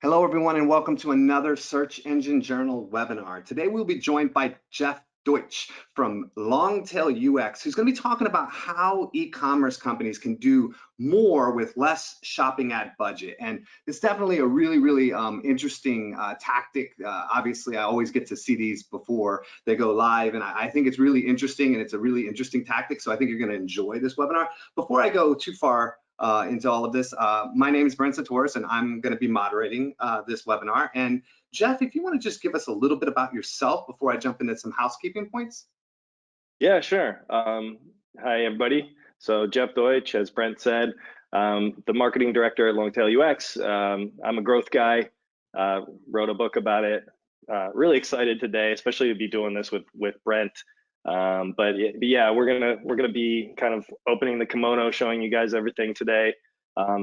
Hello, everyone, and welcome to another Search Engine Journal webinar. Today, we'll be joined by Jeff Deutsch from Longtail UX, who's going to be talking about how e-commerce companies can do more with less shopping ad budget. And it's definitely a really interesting tactic. Obviously, I always get to see these before they go live, and I think it's really interesting, and it's a really interesting tactic. So I think you're going to enjoy this webinar. Before I go too far into all of this, my name is Brent Satoris, and I'm going to be moderating this webinar. And Jeff, if you want to just give us a little bit about yourself before I jump into some housekeeping points. Yeah, sure. Hi, everybody. So Jeff Deutsch, as Brent said, the marketing director at Longtail UX. I'm a growth guy, wrote a book about it. Really excited today, especially to be doing this with Brent. But yeah, we're gonna be kind of opening the kimono, showing you guys everything today.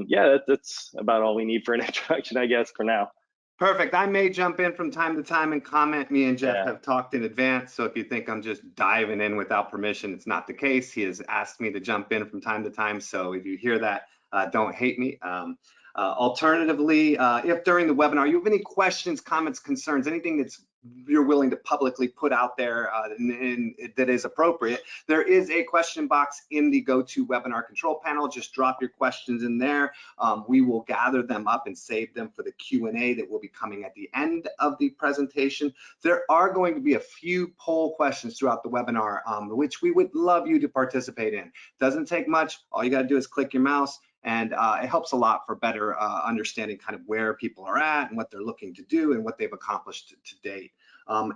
Yeah, that's about all we need for an introduction, I guess, for now. Perfect. I may jump in from time to time and comment. Me and Jeff have talked in advance, so if you think I'm just diving in without permission, it's not the case. He has asked me to jump in from time to time, so if you hear that, don't hate me. Alternatively, if during the webinar you have any questions, comments, concerns, anything that's you're willing to publicly put out there and that is appropriate, there is a question box in the GoToWebinar control panel. Just drop your questions in there. We will gather them up and save them for the Q&A that will be coming at the end of the presentation. There are going to be a few poll questions throughout the webinar, which we would love you to participate in. Doesn't take much. All you got to do is click your mouse, and it helps a lot for better understanding kind of where people are at and what they're looking to do and what they've accomplished to date.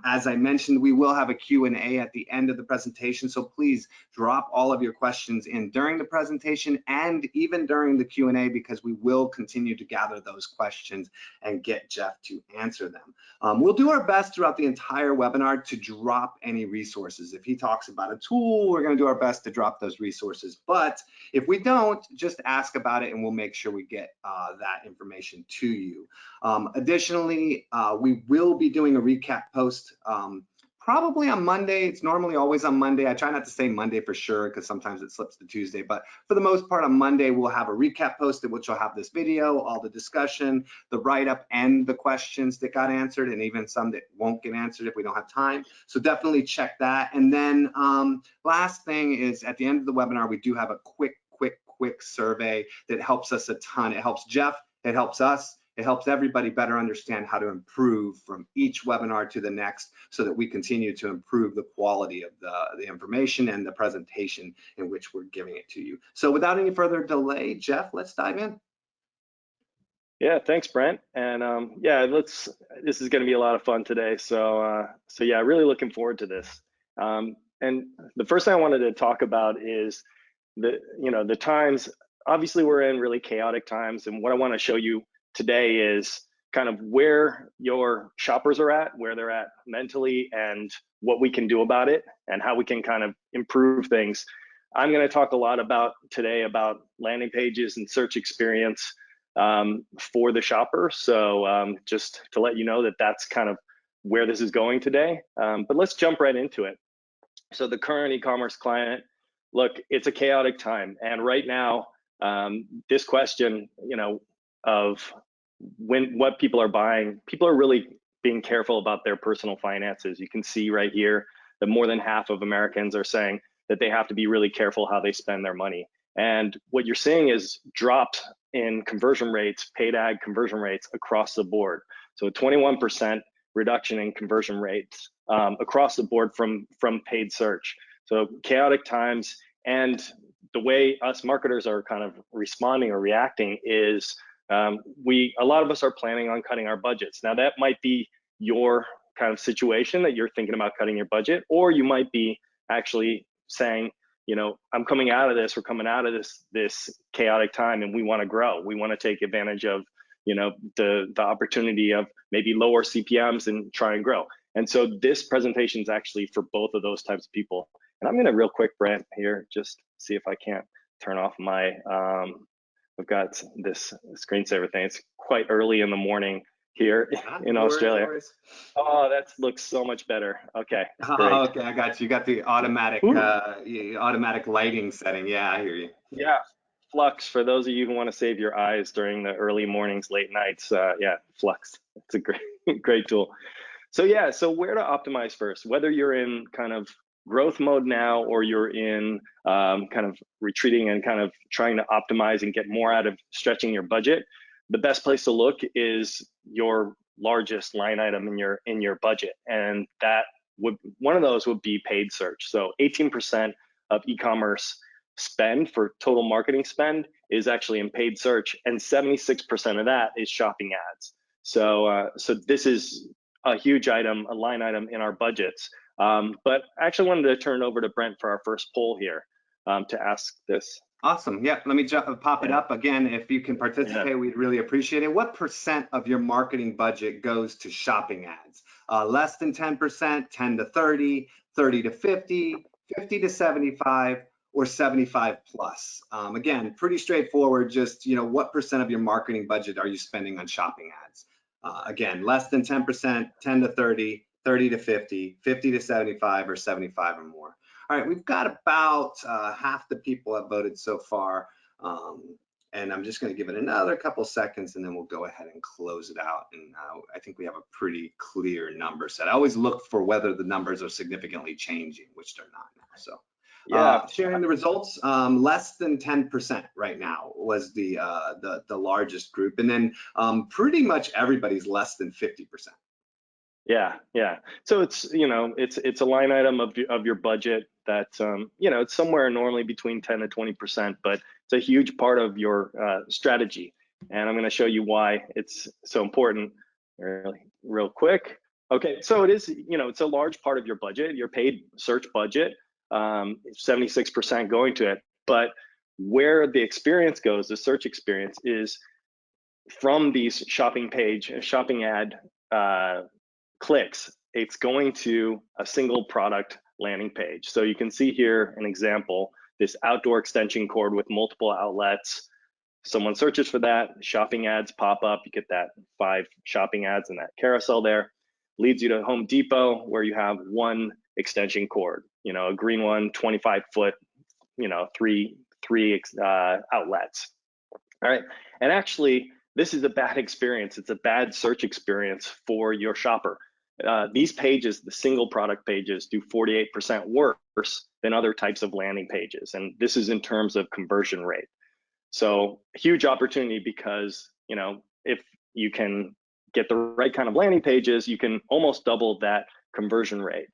As I mentioned, we will have a Q&A at the end of the presentation, so please drop all of your questions in during the presentation and even during the Q&A, because we will continue to gather those questions and get Jeff to answer them. We'll do our best throughout the entire webinar to drop any resources. If he talks about a tool, we're going to do our best to drop those resources, but if we don't, just ask about it and we'll make sure we get that information to you. Additionally, we will be doing a recap post probably on Monday. It's normally always on Monday. I try not to say Monday for sure because sometimes it slips to Tuesday, but for the most part on Monday, we'll have a recap posted, which will have this video, all the discussion, the write-up, and the questions that got answered, and even some that won't get answered if we don't have time. So definitely check that. And then last thing is, at the end of the webinar, we do have a quick survey that helps us a ton. It helps Jeff, it helps us, it helps everybody better understand how to improve from each webinar to the next, so that we continue to improve the quality of the information and the presentation in which we're giving it to you. So without any further delay, Jeff, let's dive in. Yeah, thanks, Brent. And yeah, this is going to be a lot of fun today. So yeah, really looking forward to this. And the first thing I wanted to talk about is the times. Obviously, we're in really chaotic times, and what I want to show you today is kind of where your shoppers are at, where they're at mentally, and what we can do about it, and how we can kind of improve things. I'm going to talk a lot today about landing pages and search experience for the shopper. So just to let you know that that's kind of where this is going today. But let's jump right into it. So the current e-commerce client, look, it's a chaotic time, and right now, this question, of what people are buying, people are really being careful about their personal finances. You can see right here that more than half of Americans are saying that they have to be really careful how they spend their money. And what you're seeing is drops in conversion rates, paid ad conversion rates across the board. So a 21% reduction in conversion rates across the board from paid search. So chaotic times, and the way us marketers are kind of responding or reacting is a lot of us are planning on cutting our budgets. Now that might be your kind of situation, that you're thinking about cutting your budget, or you might be actually saying, I'm coming out of this, we're coming out of this chaotic time, and we want to grow. We want to take advantage of, the opportunity of maybe lower CPMs and try and grow. And so this presentation is actually for both of those types of people. And I'm going to real quick, Brent, here, just see if I can't turn off my, I've got this screensaver thing. It's quite early in the morning here in Australia. Oh, that looks so much better. Okay, great. Okay, I got you. You got the automatic automatic lighting setting. Yeah, I hear you. Yeah. Flux, for those of you who want to save your eyes during the early mornings, late nights, yeah, Flux. It's a great, great tool. So yeah, so where to optimize first, whether you're in kind of growth mode now or you're in kind of retreating and kind of trying to optimize and get more out of stretching your budget, the best place to look is your largest line item in your budget, and that would, one of those would be paid search. So 18% of e-commerce spend for total marketing spend is actually in paid search, and 76% of that is shopping ads. So so this is a huge item, a line item in our budgets. But I actually wanted to turn it over to Brent for our first poll here to ask this. Awesome. Yeah, let me pop it up again. If you can participate, we'd really appreciate it. What % of your marketing budget goes to shopping ads? Less than 10%, 10 to 30, 30 to 50, 50 to 75, or 75 plus? Again, pretty straightforward. Just, what % of your marketing budget are you spending on shopping ads? Again, less than 10%, 10 to 30, 30 to 50, 50 to 75, or 75 or more. All right, we've got about half the people have voted so far, and I'm just going to give it another couple seconds, and then we'll go ahead and close it out. And I think we have a pretty clear number set. I always look for whether the numbers are significantly changing, which they're not now. So yeah, sharing the results, less than 10% right now was the largest group, and then pretty much everybody's less than 50%. Yeah, yeah. So it's, it's a line item of your budget that, it's somewhere normally between 10 to 20%, but it's a huge part of your strategy. And I'm going to show you why it's so important real quick. Okay, so it is, it's a large part of your budget, your paid search budget, 76% going to it. But where the experience goes, the search experience, is from these shopping ad clicks, it's going to a single product landing page. So you can see here an example, this outdoor extension cord with multiple outlets. Someone searches for that, shopping ads pop up, you get that 5 shopping ads in that carousel there, leads you to Home Depot where you have one extension cord, a green one, 25-foot, 3 outlets. All right, and actually, this is a bad experience. It's a bad search experience for your shopper. These pages, the single product pages, do 48% worse than other types of landing pages. And this is in terms of conversion rate. So huge opportunity because, if you can get the right kind of landing pages, you can almost double that conversion rate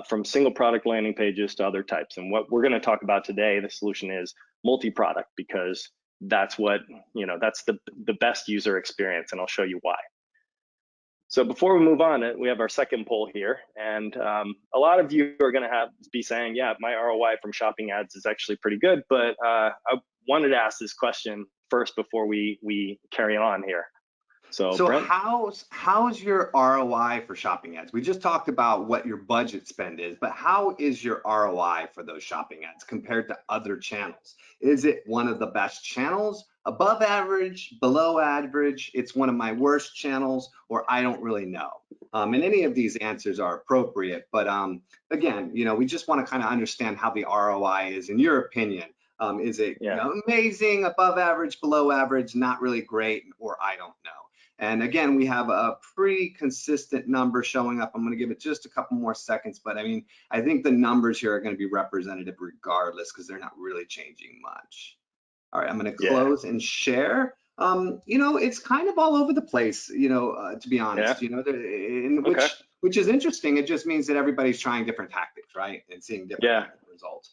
from single product landing pages to other types. And what we're going to talk about today, the solution is multi-product, because that's what, that's the best user experience, and I'll show you why. So before we move on, we have our second poll here, and a lot of you are going to be saying, yeah, my ROI from shopping ads is actually pretty good, but I wanted to ask this question first before we carry on here. So Brent? how's your ROI for shopping ads? We just talked about what your budget spend is, but how is your ROI for those shopping ads compared to other channels? Is it one of the best channels, above average, below average, it's one of my worst channels, or I don't really know? And any of these answers are appropriate, but again, we just want to kind of understand how the ROI is in your opinion. Is it amazing, above average, below average, not really great, or I don't know? And again, we have a pretty consistent number showing up. I'm going to give it just a couple more seconds, but I think the numbers here are going to be representative regardless, because they're not really changing much. All right, I'm going to close and share. It's kind of all over the place, to be honest, which is interesting. It just means that everybody's trying different tactics, right? And seeing different results.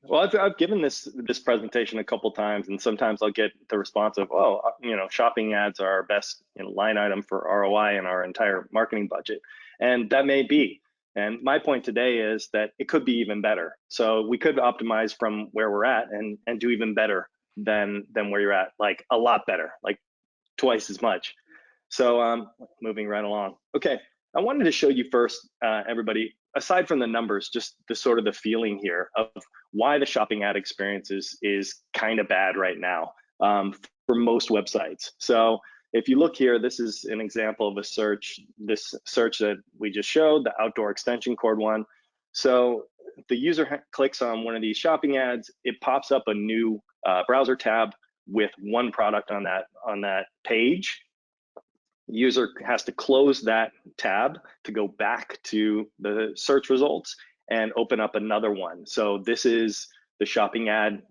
Well, I've given this presentation a couple times, and sometimes I'll get the response of, oh, shopping ads are our best line item for ROI in our entire marketing budget. And that may be. And my point today is that it could be even better. So we could optimize from where we're at and do even better than where you're at, like a lot better, like twice as much. So moving right along. Okay, I wanted to show you first, everybody, aside from the numbers, just the sort of the feeling here of why the shopping ad experience is kind of bad right now for most websites. So if you look here, this is an example of a search, this search that we just showed, the outdoor extension cord one. So the user clicks on one of these shopping ads, it pops up a new browser tab with one product on that page. The user has to close that tab to go back to the search results and open up another one. So this is the shopping ad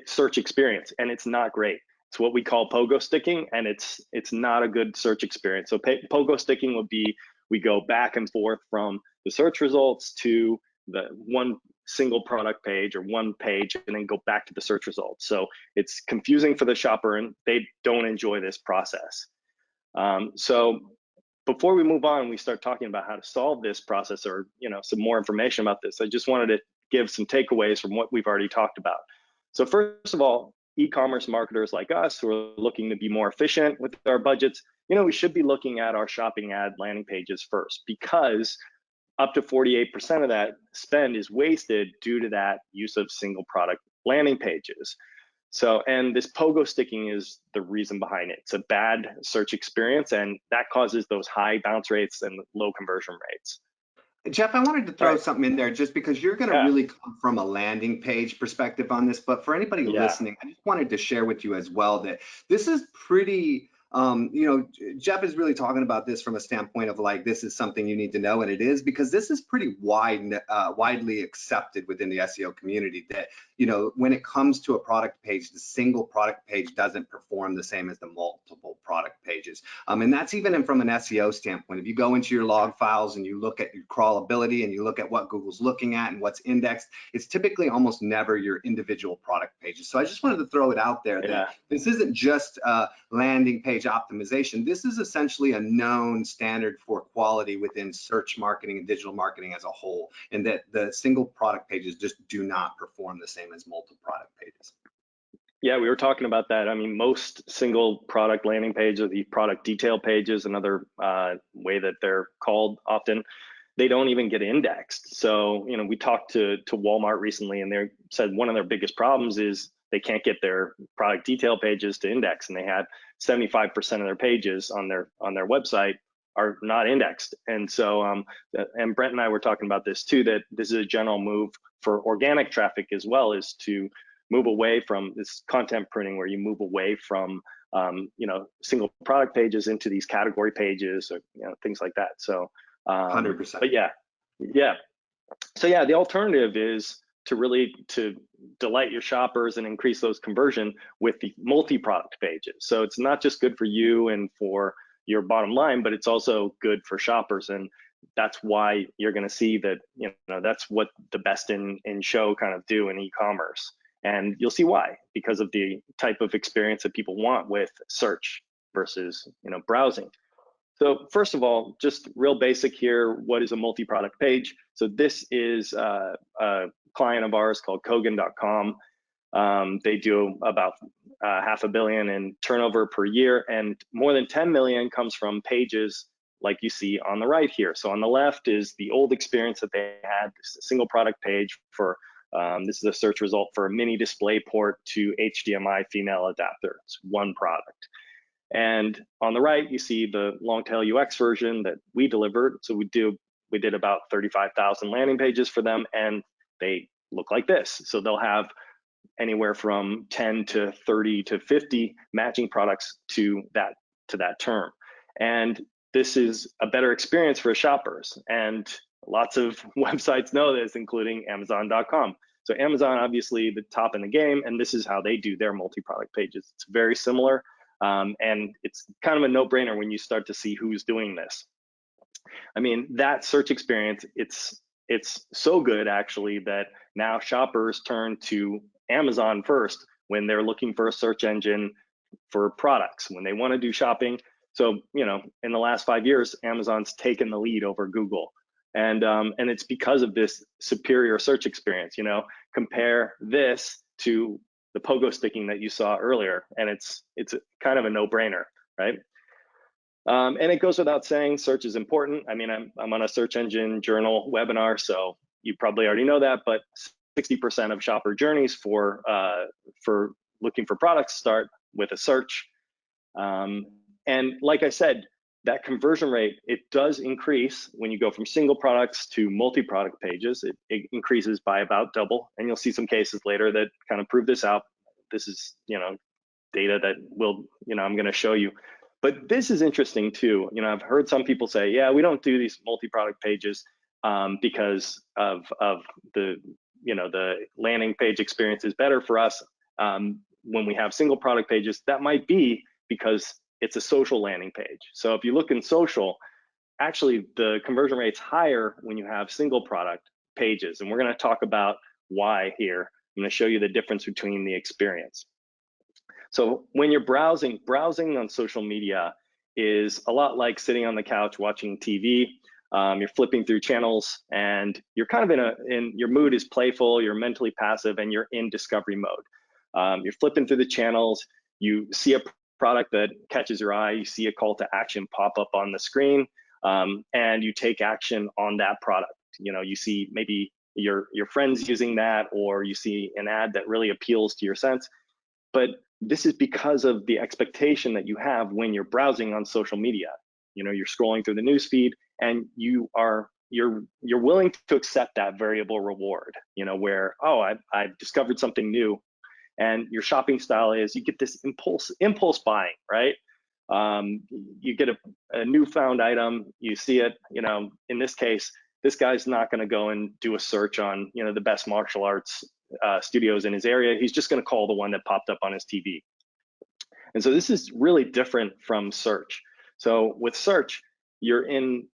search experience, and it's not great. It's what we call Pogosticking, and it's not a good search experience. So Pogosticking would be, we go back and forth from the search results to the one single product page or one page, and then go back to the search results. So it's confusing for the shopper, and they don't enjoy this process. So before we move on, we start talking about how to solve this process, or some more information about this, I just wanted to give some takeaways from what we've already talked about. So first of all, e-commerce marketers like us who are looking to be more efficient with our budgets, we should be looking at our shopping ad landing pages first, because up to 48% of that spend is wasted due to that use of single product landing pages. So, and this Pogosticking is the reason behind it. It's a bad search experience, and that causes those high bounce rates and low conversion rates. Jeff, I wanted to throw something in there just because you're going to really come from a landing page perspective on this. But for anybody listening, I just wanted to share with you as well that this is pretty, Jeff is really talking about this from a standpoint of like, this is something you need to know, and it is, because this is pretty widely accepted within the SEO community that, when it comes to a product page, the single product page doesn't perform the same as the multiple product pages. And that's even from an SEO standpoint. If you go into your log files and you look at your crawlability and you look at what Google's looking at and what's indexed, it's typically almost never your individual product pages. So I just wanted to throw it out there that this isn't just landing page optimization. This is essentially a known standard for quality within search marketing and digital marketing as a whole, and that the single product pages just do not perform the same as multi-product pages. Yeah, we were talking about that. I mean, most single product landing pages, or the product detail pages, another way that they're called often, they don't even get indexed. So, we talked to Walmart recently, and they said one of their biggest problems is they can't get their product detail pages to index, and they had 75% of their pages on their website are not indexed. And so, and Brent and I were talking about this too, that this is a general move for organic traffic as well, is to move away from this content printing, where you move away from single product pages into these category pages, or things like that. So 100%. But so the alternative is to delight your shoppers and increase those conversion with the multi-product pages. So it's not just good for you and for your bottom line, but it's also good for shoppers. And that's why you're going to see that, that's what the best in show kind of do in e-commerce. And you'll see why, because of the type of experience that people want with search versus, browsing. So first of all, just real basic here, what is a multi-product page? So this is a client of ours called Kogan.com. They do about $500 million in turnover per year, and more than 10 million comes from pages like you see on the right here. So on the left is the old experience that they had, this single product page for, this is a search result for a mini display port to HDMI female adapter. It's one product. And on the right, you see the Longtail UX version that we delivered. So we did about 35,000 landing pages for them, and they look like this. So they'll have anywhere from 10 to 30 to 50 matching products to that term. And this is a better experience for shoppers. And lots of websites know this, including Amazon.com. So Amazon, obviously the top in the game, and this is how they do their multi-product pages. It's very similar. And it's kind of a no-brainer when you start to see who's doing this. I mean, that search experience, it's so good actually that now shoppers turn to Amazon first when they're looking for a search engine for products, when they want to do shopping. So, in the last 5 years, Amazon's taken the lead over Google. And it's because of this superior search experience. Compare this to the Pogosticking that you saw earlier, and it's kind of a no-brainer, right? And it goes without saying, search is important. I mean, I'm on a search engine journal webinar, so you probably already know that, but 60% of shopper journeys for looking for products start with a search. And like I said, that conversion rate, it does increase when you go from single products to multi-product pages. It increases by about double, and you'll see some cases later that kind of prove this out. This is, data that will, I'm going to show you. But this is interesting too. I've heard some people say, yeah, we don't do these multi-product pages because of the, the landing page experience is better for us when we have single product pages. That might be because it's a social landing page. So if you look in social, actually the conversion rate's higher when you have single product pages. And we're going to talk about why here. I'm going to show you the difference between the experience. So when you're browsing on social media is a lot like sitting on the couch watching TV. You're flipping through channels and you're kind of in your mood is playful, you're mentally passive, and you're in discovery mode. You're flipping through the channels, you see a product that catches your eye, you see a call to action pop up on the screen, and you take action on that product. You see maybe your friends using that, or you see an ad that really appeals to your sense. But this is because of the expectation that you have when you're browsing on social media. You're scrolling through the news feed and you're willing to accept that variable reward, where, oh, I've discovered something new. And your shopping style is you get this impulse buying, right? You get a newfound item, you see it, in this case, this guy's not going to go and do a search on, the best martial arts studios in his area. He's just going to call the one that popped up on his TV. And so this is really different from search. So with search, you're in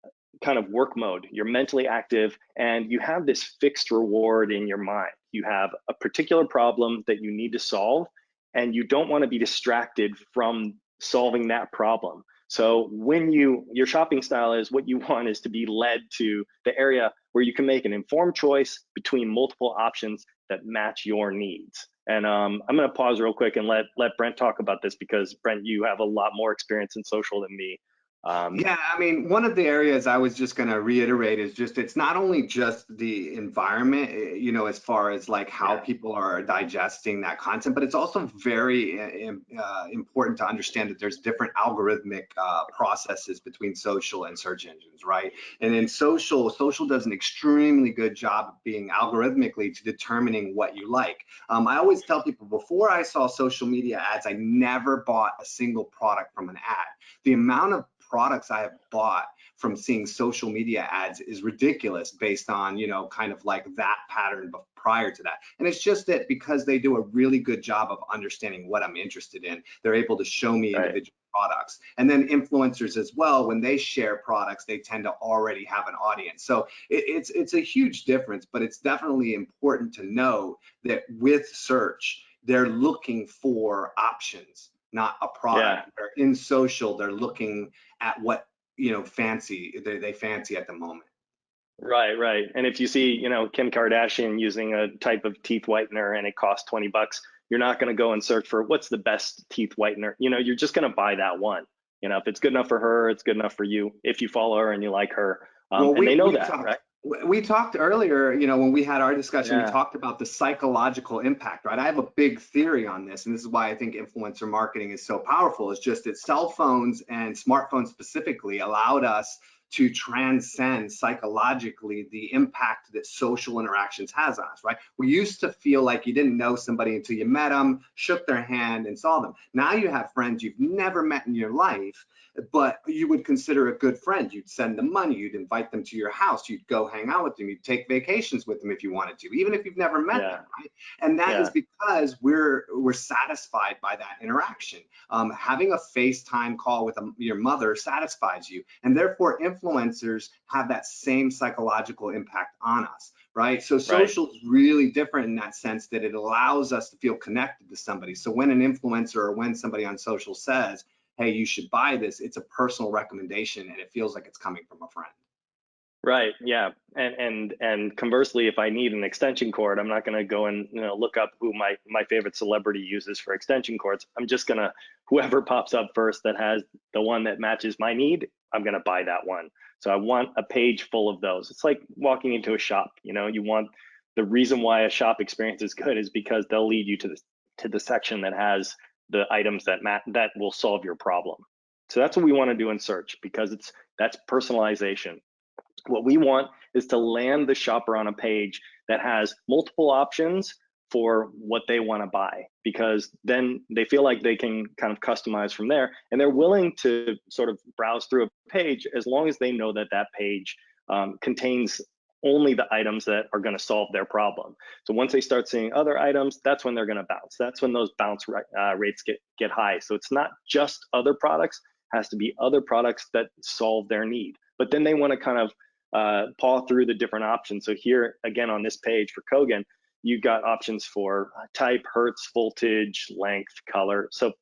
kind of work mode, you're mentally active, and you have this fixed reward in your mind. You have a particular problem that you need to solve, and you don't want to be distracted from solving that problem. So when your shopping style is what you want is to be led to the area where you can make an informed choice between multiple options that match your needs. And I'm going to pause real quick and let Brent talk about this, because Brent, you have a lot more experience in social than me. Yeah, I mean, one of the areas I was just going to reiterate is just it's not only just the environment, as far as like how people are digesting that content, but it's also very important to understand that there's different algorithmic processes between social and search engines, right? And in social does an extremely good job of being algorithmically to determining what you like. I always tell people, before I saw social media ads, I never bought a single product from an ad. The amount of products I have bought from seeing social media ads is ridiculous based on, kind of like that pattern prior to that. And it's just that because they do a really good job of understanding what I'm interested in, they're able to show me individual products. And then influencers as well, when they share products, they tend to already have an audience. So it's a huge difference, but it's definitely important to know that with search, they're looking for options, not a product. Yeah. In social, they're looking at what fancy they fancy at the moment. Right. And if you see Kim Kardashian using a type of teeth whitener and it costs $20, you're not going to go and search for what's the best teeth whitener. You're just going to buy that one. If it's good enough for her, it's good enough for you. If you follow her and you like her, and they know that, right? We talked earlier, when we had our discussion, we talked about the psychological impact, right? I have a big theory on this, and this is why I think influencer marketing is so powerful. It's just that cell phones and smartphones specifically allowed us to transcend psychologically the impact that social interactions has on us, right? We used to feel like you didn't know somebody until you met them, shook their hand, and saw them. Now you have friends you've never met in your life, but you would consider a good friend. You'd send them money, you'd invite them to your house, you'd go hang out with them, you'd take vacations with them if you wanted to, even if you've never met them, right? And that is because we're satisfied by that interaction. Having a FaceTime call with your mother satisfies you, and therefore influencers have that same psychological impact on us, right? So social is really different in that sense, that it allows us to feel connected to somebody. So when an influencer or when somebody on social says, hey, you should buy this, it's a personal recommendation and it feels like it's coming from a friend. Right. Yeah. And conversely, if I need an extension cord, I'm not going to go and look up who my favorite celebrity uses for extension cords. I'm just going to, whoever pops up first that has the one that matches my need, I'm going to buy that one. So I want a page full of those. It's like walking into a shop. You want the reason why a shop experience is good is because they'll lead you to the section that has the items that will solve your problem. So that's what we want to do in search, because that's personalization. What we want is to land the shopper on a page that has multiple options for what they want to buy, because then they feel like they can kind of customize from there, and they're willing to sort of browse through a page as long as they know that that page contains only the items that are going to solve their problem. So once they start seeing other items, that's when they're going to bounce. That's when those bounce rates get high. So it's not just other products, it has to be other products that solve their need. But then they want to kind of paw through the different options. So here again on this page for Kogan, you've got options for type, hertz, voltage, length, color. So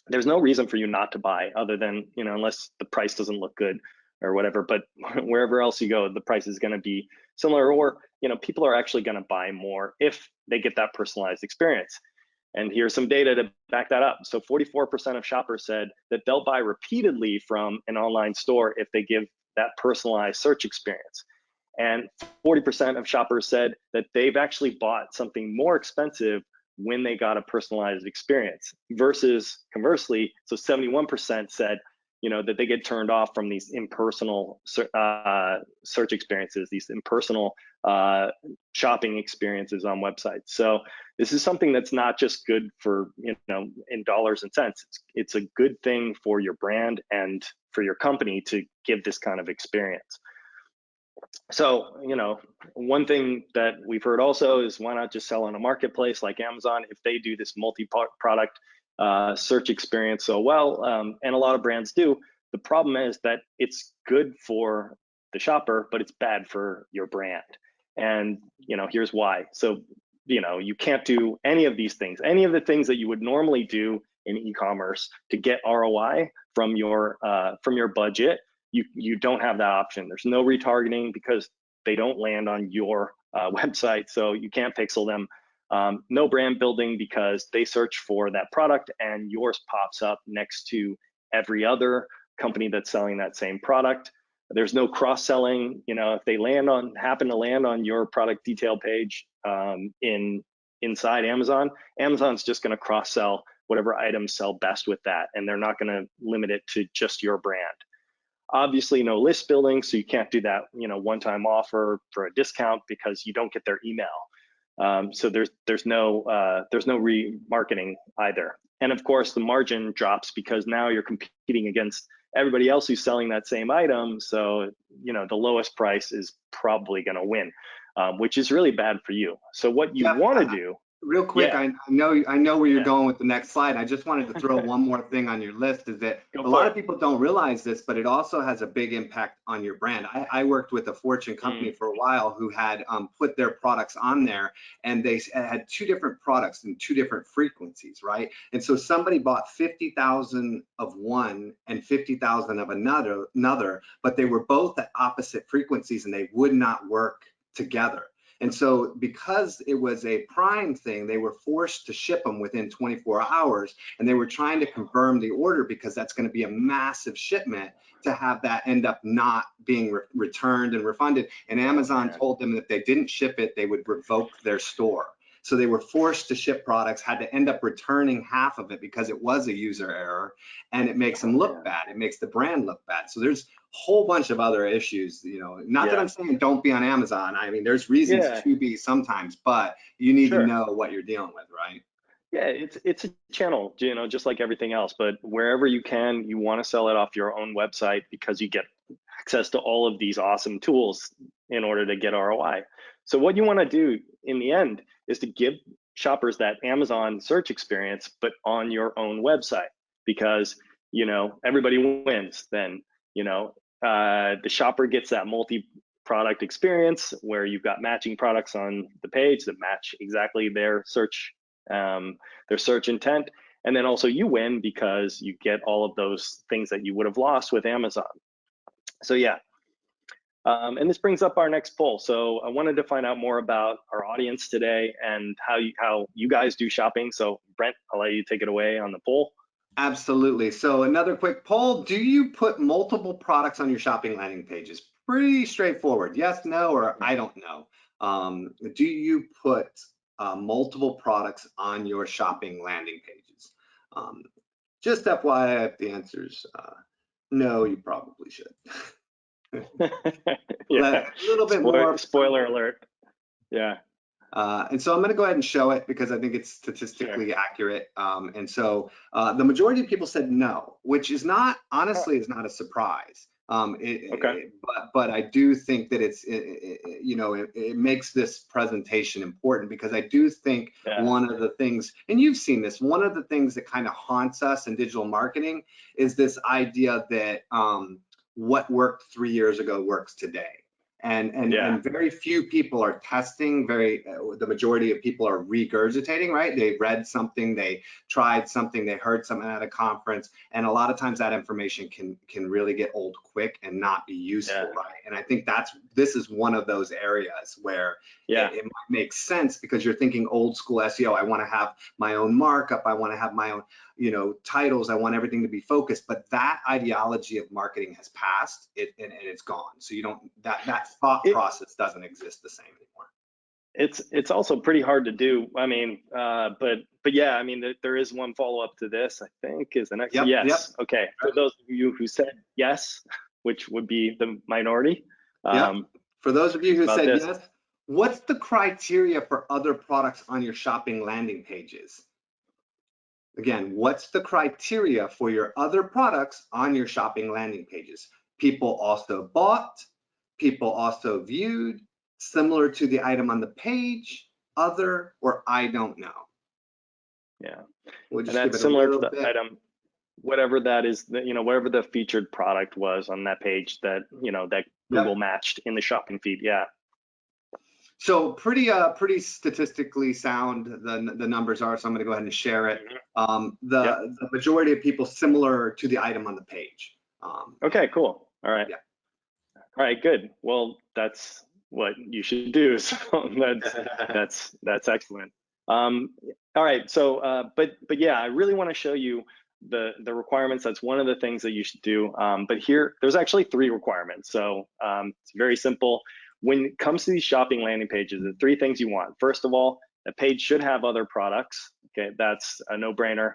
there's no reason for you not to buy, other than, you know, unless the price doesn't look good or whatever. But wherever else you go, the price is going to be similar, or, you know, people are actually going to buy more if they get that personalized experience. And here's some data to back that up. So 44% of shoppers said that they'll buy repeatedly from an online store if they give that personalized search experience. And 40% of shoppers said that they've actually bought something more expensive when they got a personalized experience, versus conversely, so 71% said, you know, that they get turned off from these impersonal search experiences, these impersonal shopping experiences on websites. So this is something that's not just good for, you know, in dollars and cents. It's a good thing for your brand and for your company to give this kind of experience. So, you know, one thing that we've heard also is, why not just sell on a marketplace like Amazon if they do this multi-product search experience so well? And a lot of brands do. The problem is that it's good for the shopper, but it's bad for your brand. And, you know, here's why. So, you know, you can't do any of these things, any of the things that you would normally do in e-commerce to get ROI from your budget. You don't have that option. There's no retargeting because they don't land on your website, so you can't pixel them. No brand building because they search for that product and yours pops up next to every other company that's selling that same product. There's no cross-selling. You know, if they happen to land on your product detail page inside Amazon, Amazon's just going to cross-sell whatever items sell best with that, and they're not going to limit it to just your brand. Obviously, no list building, so you can't do that, you know, one-time offer for a discount because you don't get their email. So there's no remarketing either. And of course, the margin drops because now you're competing against everybody else who's selling that same item. So, you know, the lowest price is probably going to win, which is really bad for you. So what you want to do. Real quick, yeah. I know where you're going with the next slide. I just wanted to throw one more thing on your list, is that a lot of people don't realize this, but it also has a big impact on your brand. I worked with a Fortune company for a while who had put their products on there, and they had 2 different products and 2 different frequencies, right? And so somebody bought 50,000 of one and 50,000 of another, but they were both at opposite frequencies and they would not work together. And so because it was a Prime thing, they were forced to ship them within 24 hours, and they were trying to confirm the order because that's going to be a massive shipment to have that end up not being returned and refunded. And Amazon told them that if they didn't ship it, they would revoke their store. So they were forced to ship products, had to end up returning half of it because it was a user error, and it makes them look bad. It makes the brand look bad. So there's a whole bunch of other issues, you know, not that I'm saying don't be on Amazon. I mean, there's reasons to be sometimes, but you need to know what you're dealing with, right? Yeah, it's a channel, you know, just like everything else, but wherever you can, you want to sell it off your own website because you get access to all of these awesome tools in order to get ROI. So what you want to do in the end is to give shoppers that Amazon search experience, but on your own website, because, you know, everybody wins then. You know, the shopper gets that multi-product experience where you've got matching products on the page that match exactly their search intent. And then also you win because you get all of those things that you would have lost with Amazon. So yeah. And this brings up our next poll. So I wanted to find out more about our audience today and how you guys do shopping. So Brent, I'll let you take it away on the poll. Absolutely. So another quick poll: do you put multiple products on your shopping landing pages? Pretty straightforward. Yes, no, or I don't know. Do you put multiple products on your shopping landing pages? Just FYI, if the answer's no, you probably should. Yeah. A little bit more. Spoiler alert. Yeah. And so I'm going to go ahead and show it because I think it's statistically accurate. And so the majority of people said no, which is not, honestly, is not a surprise. But I do think that it makes this presentation important, because I do think one of the things, and you've seen this, one of the things that kind of haunts us in digital marketing is this idea that what worked 3 years ago works today. And very few people are testing. The majority of people are regurgitating, right? They read something, they tried something, they heard something at a conference, and a lot of times that information can really get old quick and not be useful, right? And I think this is one of those areas where it might make sense, because you're thinking old school SEO. I want to have my own markup, I want to have my own titles, I want everything to be focused, but that ideology of marketing has passed and it's gone. So you don't, that thought process doesn't exist the same anymore. It's also pretty hard to do. I mean, but yeah, I mean, there is one follow up to this, I think, is the next. Yes. Okay. For those of you who said yes, which would be the minority. For those of you who said yes, what's the criteria for other products on your shopping landing pages? Again, what's the criteria for your other products on your shopping landing pages? People also bought, people also viewed, similar to the item on the page, other, or I don't know. Yeah, We'll just and that's similar to the item, whatever that is, whatever the featured product was on that page that, that Google matched in the shopping feed. Yeah. So pretty statistically sound the numbers are, so I'm going to go ahead and share it. The majority of people similar to the item on the page. Okay, cool. All right. All right, good. Well, that's what you should do. So that's excellent. All right. So, but yeah, I really want to show you the requirements. That's one of the things that you should do. But here, there's actually 3 requirements. So it's very simple. When it comes to these shopping landing pages, the 3 things you want. First of all, the page should have other products. Okay, that's a no-brainer.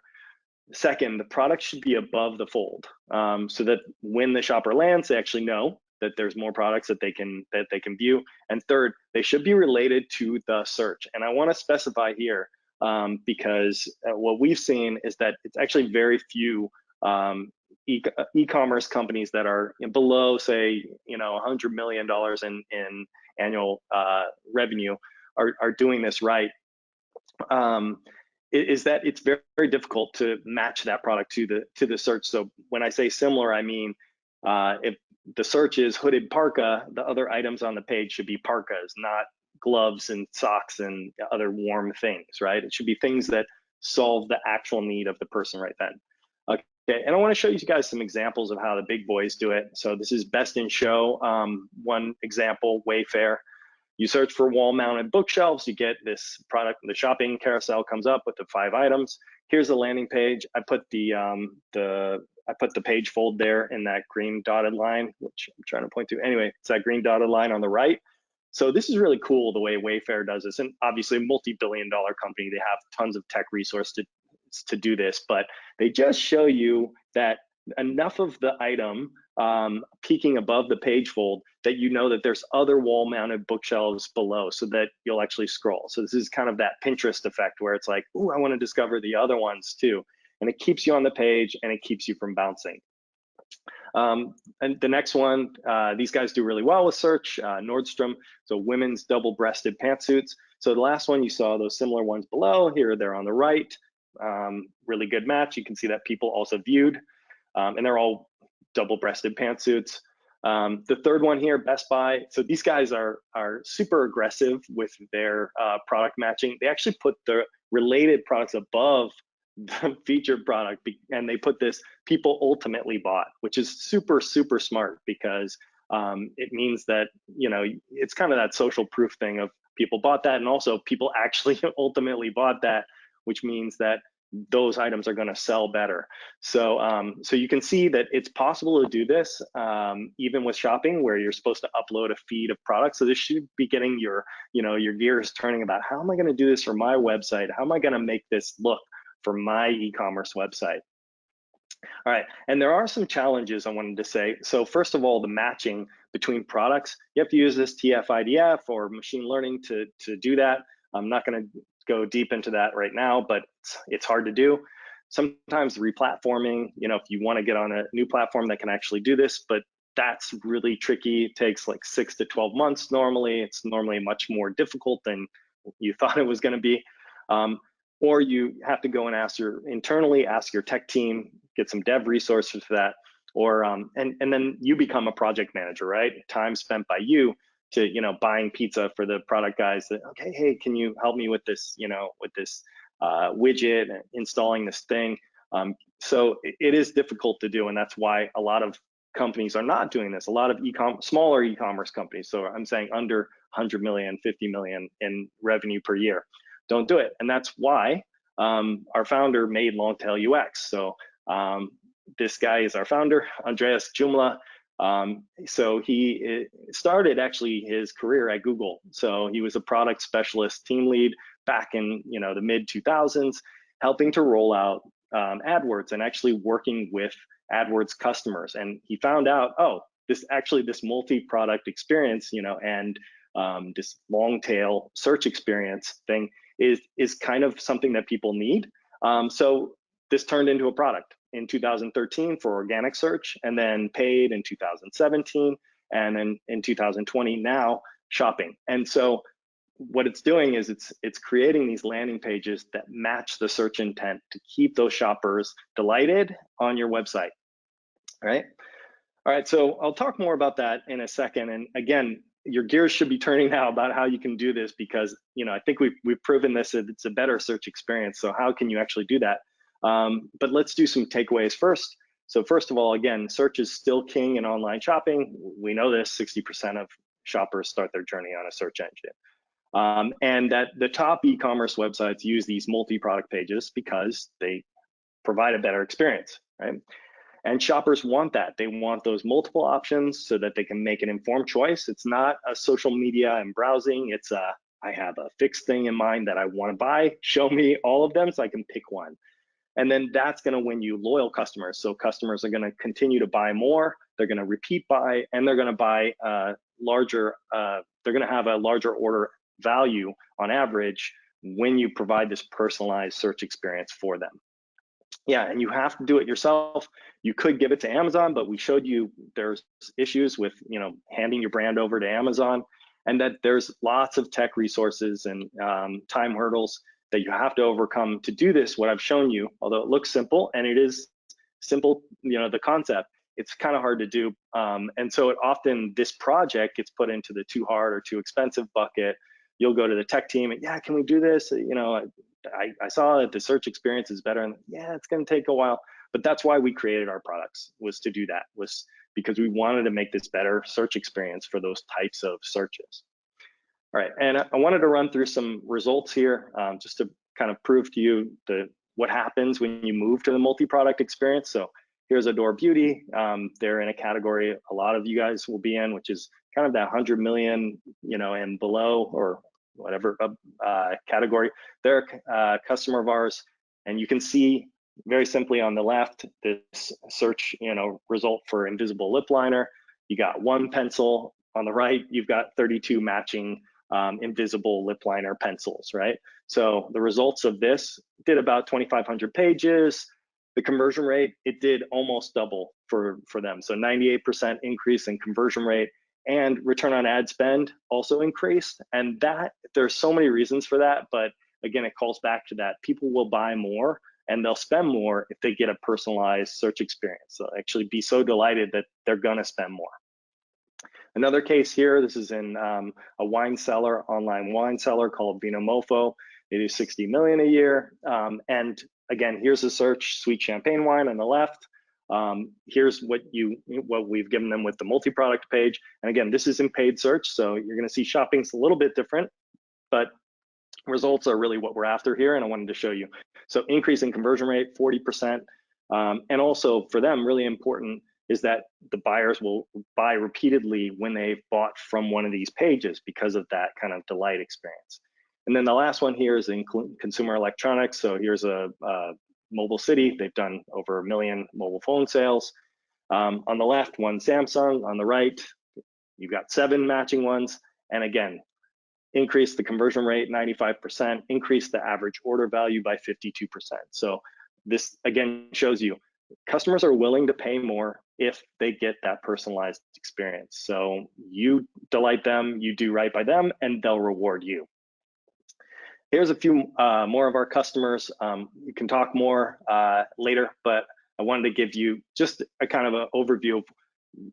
Second, the product should be above the fold, so that when the shopper lands, they actually know that there's more products that they can view. And third, they should be related to the search. And I want to specify here, because what we've seen is that it's actually very few e-commerce companies that are below, say, $100 million in annual revenue are doing this right. Is that it's very, very difficult to match that product to the search. So when I say similar, I mean if the search is hooded parka, the other items on the page should be parkas, not gloves and socks and other warm things, right? It should be things that solve the actual need of the person right then. Okay, and I want to show you guys some examples of how the big boys do it. So this is Best in Show. One example, Wayfair. You search for wall-mounted bookshelves, you get this product, the shopping carousel comes up with the 5 items. Here's the landing page. I put the page fold there in that green dotted line, which I'm trying to point to. Anyway, it's that green dotted line on the right. So this is really cool the way Wayfair does this, and obviously a multi-billion-dollar company. They have tons of tech resources to do this, but they just show you that enough of the item peeking above the page fold that that there's other wall mounted bookshelves below, so that you'll actually scroll. So this is kind of that Pinterest effect where it's like, oh, I want to discover the other ones too. And it keeps you on the page and it keeps you from bouncing. And the next one, these guys do really well with search, Nordstrom, so women's double-breasted pantsuits. So the last one you saw, those similar ones below, here they're on the right. Really good match. You can see that people also viewed, and they're all double-breasted pantsuits. The third one here, Best Buy. So these guys are super aggressive with their product matching. They actually put the related products above the featured product, and they put this people ultimately bought, which is super, super smart, because it means that, it's kind of that social proof thing of people bought that, and also people actually ultimately bought that, which means that those items are going to sell better. So so you can see that it's possible to do this even with shopping, where you're supposed to upload a feed of products. So this should be getting your gears turning about, how am I going to do this for my website? How am I going to make this look for my e-commerce website? All right, and there are some challenges I wanted to say. So first of all, the matching between products. You have to use this TF-IDF or machine learning to do that. I'm not going to go deep into that right now, but it's hard to do. Sometimes replatforming, if you want to get on a new platform that can actually do this, but that's really tricky. It takes like 6 to 12 months normally. It's normally much more difficult than you thought it was going to be. Or you have to go and ask your tech team, get some dev resources for that, or and then you become a project manager, right? Time spent by you to buying pizza for the product guys. That okay, hey, can you help me with this widget and installing this thing? So it is difficult to do, and that's why a lot of companies are not doing this. A lot of smaller e-commerce companies, so I'm saying under 100 million, 50 million in revenue per year, don't do it. And that's why our founder made Longtail UX. So this guy is our founder, Andreas Jumla. So he started actually his career at Google. So he was a product specialist team lead back in the mid 2000s, helping to roll out AdWords and actually working with AdWords customers. And he found out, oh, this multi-product experience, and this long tail search experience thing is kind of something that people need. So this turned into a product in 2013 for organic search, and then paid in 2017, and then in 2020 now shopping. And so what it's doing is it's creating these landing pages that match the search intent to keep those shoppers delighted on your website. All right, so I'll talk more about that in a second. And again, your gears should be turning now about how you can do this, because I think we've proven this, that it's a better search experience. So how can you actually do that? But let's do some takeaways first. So first of all, again, search is still king in online shopping. We know this. 60% of shoppers start their journey on a search engine. And that the top e-commerce websites use these multi-product pages because they provide a better experience, right? And shoppers want that. They want those multiple options so that they can make an informed choice. It's not a social media and browsing. It's I have a fixed thing in mind that I want to buy. Show me all of them so I can pick one. And then that's going to win you loyal customers. So customers are going to continue to buy more. They're going to repeat buy, and they're going to buy larger. They're going to have a larger order value on average when you provide this personalized search experience for them. Yeah, and you have to do it yourself. You could give it to Amazon, but we showed you there's issues with handing your brand over to Amazon, and that there's lots of tech resources and time hurdles that you have to overcome to do this. What I've shown you, although it looks simple, and it is simple, the concept, it's kind of hard to do. And so often this project gets put into the too hard or too expensive bucket. You'll go to the tech team and, yeah, can we do this? I saw that the search experience is better, and yeah, it's going to take a while. But that's why we created our products, was to do that, was because we wanted to make this better search experience for those types of searches. All right, and I wanted to run through some results here just to kind of prove to you what happens when you move to the multi-product experience. So here's Adore Beauty. They're in a category a lot of you guys will be in, which is kind of that 100 million, and below, or whatever category. They're a customer of ours, and you can see very simply on the left this search result for invisible lip liner. You got one pencil. On the right, you've got 32 matching invisible lip liner pencils, right? So the results of this did about 2,500 pages. The conversion rate, it did almost double for them. So 98% increase in conversion rate, and return on ad spend also increased. And that, there's so many reasons for that, but again, it calls back to that people will buy more and they'll spend more if they get a personalized search experience. They'll actually be so delighted that they're gonna spend more. Another case here, this is in a wine cellar, online wine cellar called Vino Mofo. They do 60 million a year. And again, here's a search, sweet champagne wine on the left. Here's what we've given them with the multi-product page. And again, this is in paid search, so you're gonna see shopping's a little bit different, but results are really what we're after here, and I wanted to show you. So increase in conversion rate, 40%. And also for them, really important is that the buyers will buy repeatedly when they've bought from one of these pages because of that kind of delight experience. And then the last one here is in consumer electronics. So here's a mobile city. They've done over 1 million mobile phone sales. On the left, one Samsung. On the right, you've got 7 matching ones. And again, increase the conversion rate 95%, increase the average order value by 52%. So this again shows you customers are willing to pay more if they get that personalized experience. So you delight them, you do right by them, and they'll reward you. Here's a few more of our customers. We can talk more later, but I wanted to give you just a kind of an overview of,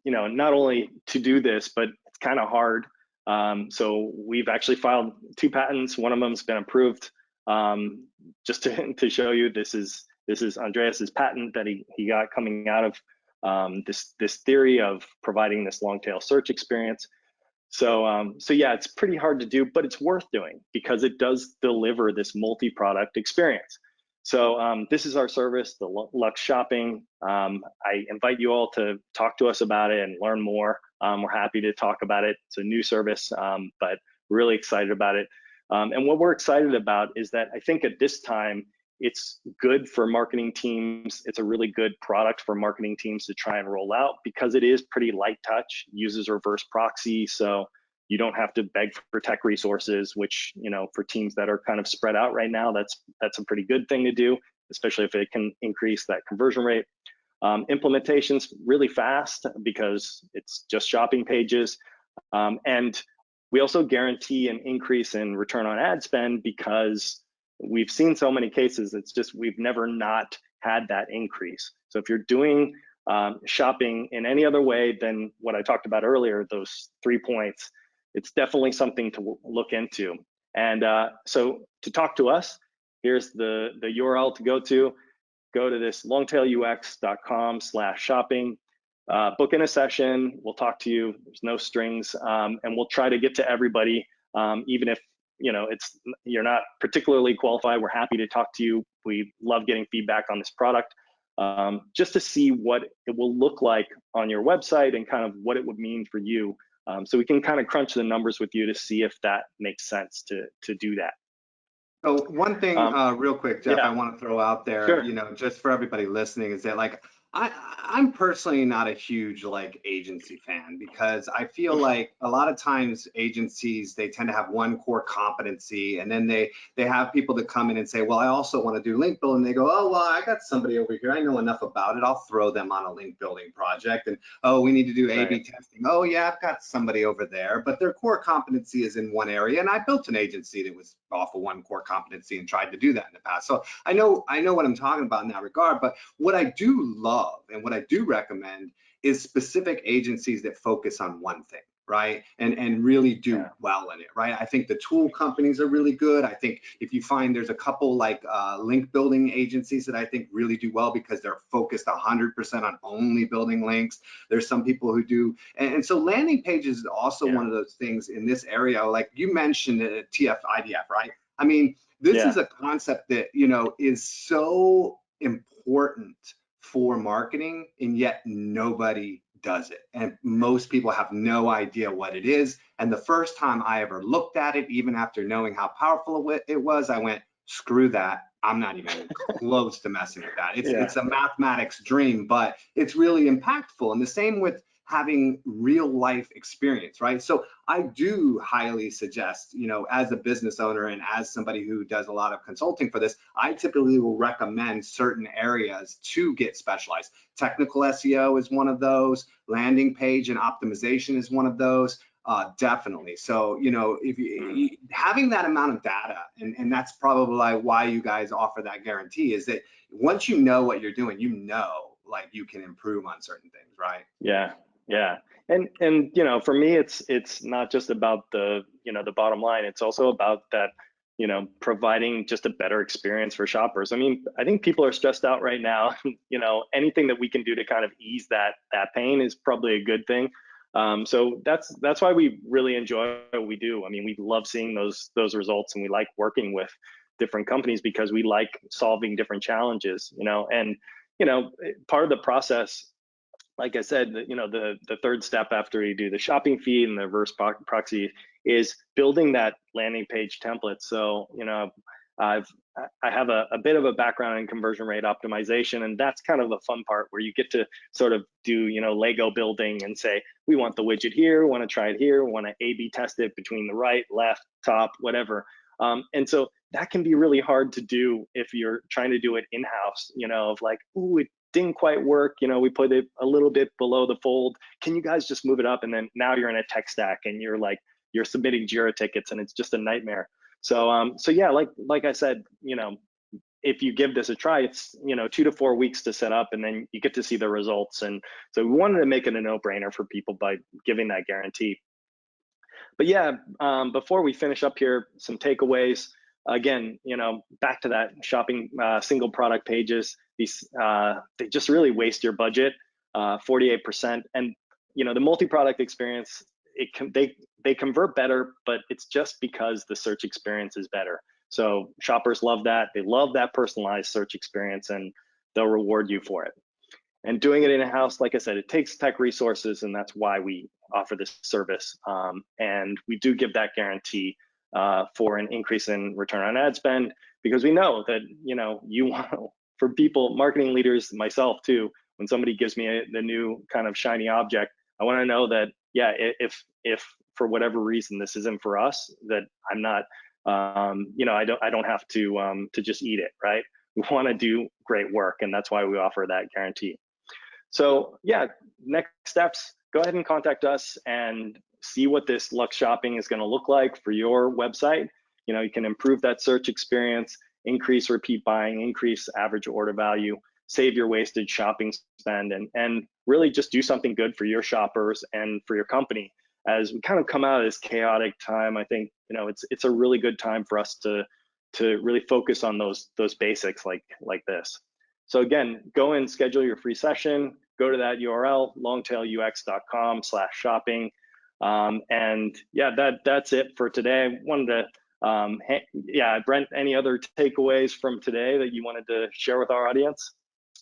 not only to do this, but it's kind of hard. So we've actually filed 2 patents. One of them's been approved. Just to show you, this is Andreas's patent that he got coming out of this theory of providing this long tail search experience. So yeah, it's pretty hard to do, but it's worth doing because it does deliver this multi-product experience. So this is our service, the Lux Shopping. I invite you all to talk to us about it and learn more. We're happy to talk about it. It's a new service, but really excited about it. And what we're excited about is that I think at this time, it's good for marketing teams. It's a really good product for marketing teams to try and roll out because it is pretty light touch, uses reverse proxy. So you don't have to beg for tech resources, which, for teams that are kind of spread out right now, that's a pretty good thing to do, especially if it can increase that conversion rate. Implementation's really fast because it's just shopping pages. And we also guarantee an increase in return on ad spend because we've seen so many cases. It's just we've never not had that increase. So if you're doing shopping in any other way than what I talked about earlier, those 3 points, it's definitely something to look into. And so to talk to us, here's the URL to go to. Go to this longtailux.com/shopping. Book in a session. We'll talk to you. There's no strings, and we'll try to get to everybody, even if you're not particularly qualified. We're happy to talk to you. We love getting feedback on this product, just to see what it will look like on your website and kind of what it would mean for you. So we can kind of crunch the numbers with you to see if that makes sense to do that. So one thing real quick, Jeff, I want to throw out there, Sure. just for everybody listening, is that I'm personally not a huge agency fan because I feel like a lot of times agencies, they tend to have one core competency, and then they have people that come in and say, well, I also want to do link building. They go, oh, well, I got somebody over here. I know enough about it. I'll throw them on a link building project. And oh, we need to do A/B testing. Oh yeah, I've got somebody over there, but their core competency is in one area. And I built an agency that was off of one core competency and tried to do that in the past. So I know what I'm talking about in that regard. But what I do love and what I do recommend is specific agencies that focus on one thing, right? And really do well in it, right? I think the tool companies are really good. I think if you find there's a couple link building agencies that I think really do well because they're focused 100% on only building links. There's some people who do, and so landing pages is also one of those things in this area. Like you mentioned TF IDF, right? I mean, this is a concept that, is so important for marketing, and yet nobody does it. And most people have no idea what it is. And the first time I ever looked at it, even after knowing how powerful it was, I went, screw that. I'm not even close to messing with that. It's a mathematics dream, but it's really impactful. And the same with having real life experience, right? So I do highly suggest, as a business owner and as somebody who does a lot of consulting for this, I typically will recommend certain areas to get specialized. Technical SEO is one of those. Landing page and optimization is one of those. Definitely. So, if you having that amount of data, and that's probably why you guys offer that guarantee, is that once you know what you're doing, you can improve on certain things, right? Yeah. And for me, it's not just about the bottom line. It's also about that, providing just a better experience for shoppers. I mean, I think people are stressed out right now. Anything that we can do to kind of ease that pain is probably a good thing. So that's why we really enjoy what we do. I mean, we love seeing those results, and we like working with different companies because we like solving different challenges, and part of the process, like I said, the third step after you do the shopping feed and the reverse proxy is building that landing page template. So, I've I have a bit of a background in conversion rate optimization, and that's kind of the fun part where you get to sort of do, Lego building and say, we want the widget here, we want to try it here, we want to A/B test it between the right, left, top, whatever. And so that can be really hard to do if you're trying to do it in-house, of like, ooh, it didn't quite work, we put it a little bit below the fold. Can you guys just move it up? And then now you're in a tech stack and you're submitting Jira tickets and it's just a nightmare. So yeah, like I said, if you give this a try, it's 2 to 4 weeks to set up, and then you get to see the results. And so we wanted to make it a no-brainer for people by giving that guarantee. But yeah, before we finish up here, some takeaways. Again, back to that shopping single product pages. These they just really waste your budget, 48%. And the multi-product experience, they convert better, but it's just because the search experience is better. So shoppers love that. They love that personalized search experience, and they'll reward you for it. And doing it in-house, like I said, it takes tech resources, and that's why we offer this service. And we do give that guarantee for an increase in return on ad spend, because we know that you want, for people, marketing leaders, myself too, when somebody gives me the new kind of shiny object, I want to know that, yeah, if for whatever reason this isn't for us, that I'm not, I don't have to just eat it, right? We want to do great work, and that's why we offer that guarantee. So yeah, next steps, go ahead and contact us and see what this Lux Shopping is going to look like for your website. You can improve that search experience, increase repeat buying, increase average order value, save your wasted shopping spend, and really just do something good for your shoppers and for your company. As we kind of come out of this chaotic time, I think it's a really good time for us to really focus on those basics like this. So again, go and schedule your free session. Go to that URL, longtailux.com/shopping. And yeah, that's it for today. I wanted to, yeah, Brent, any other takeaways from today that you wanted to share with our audience?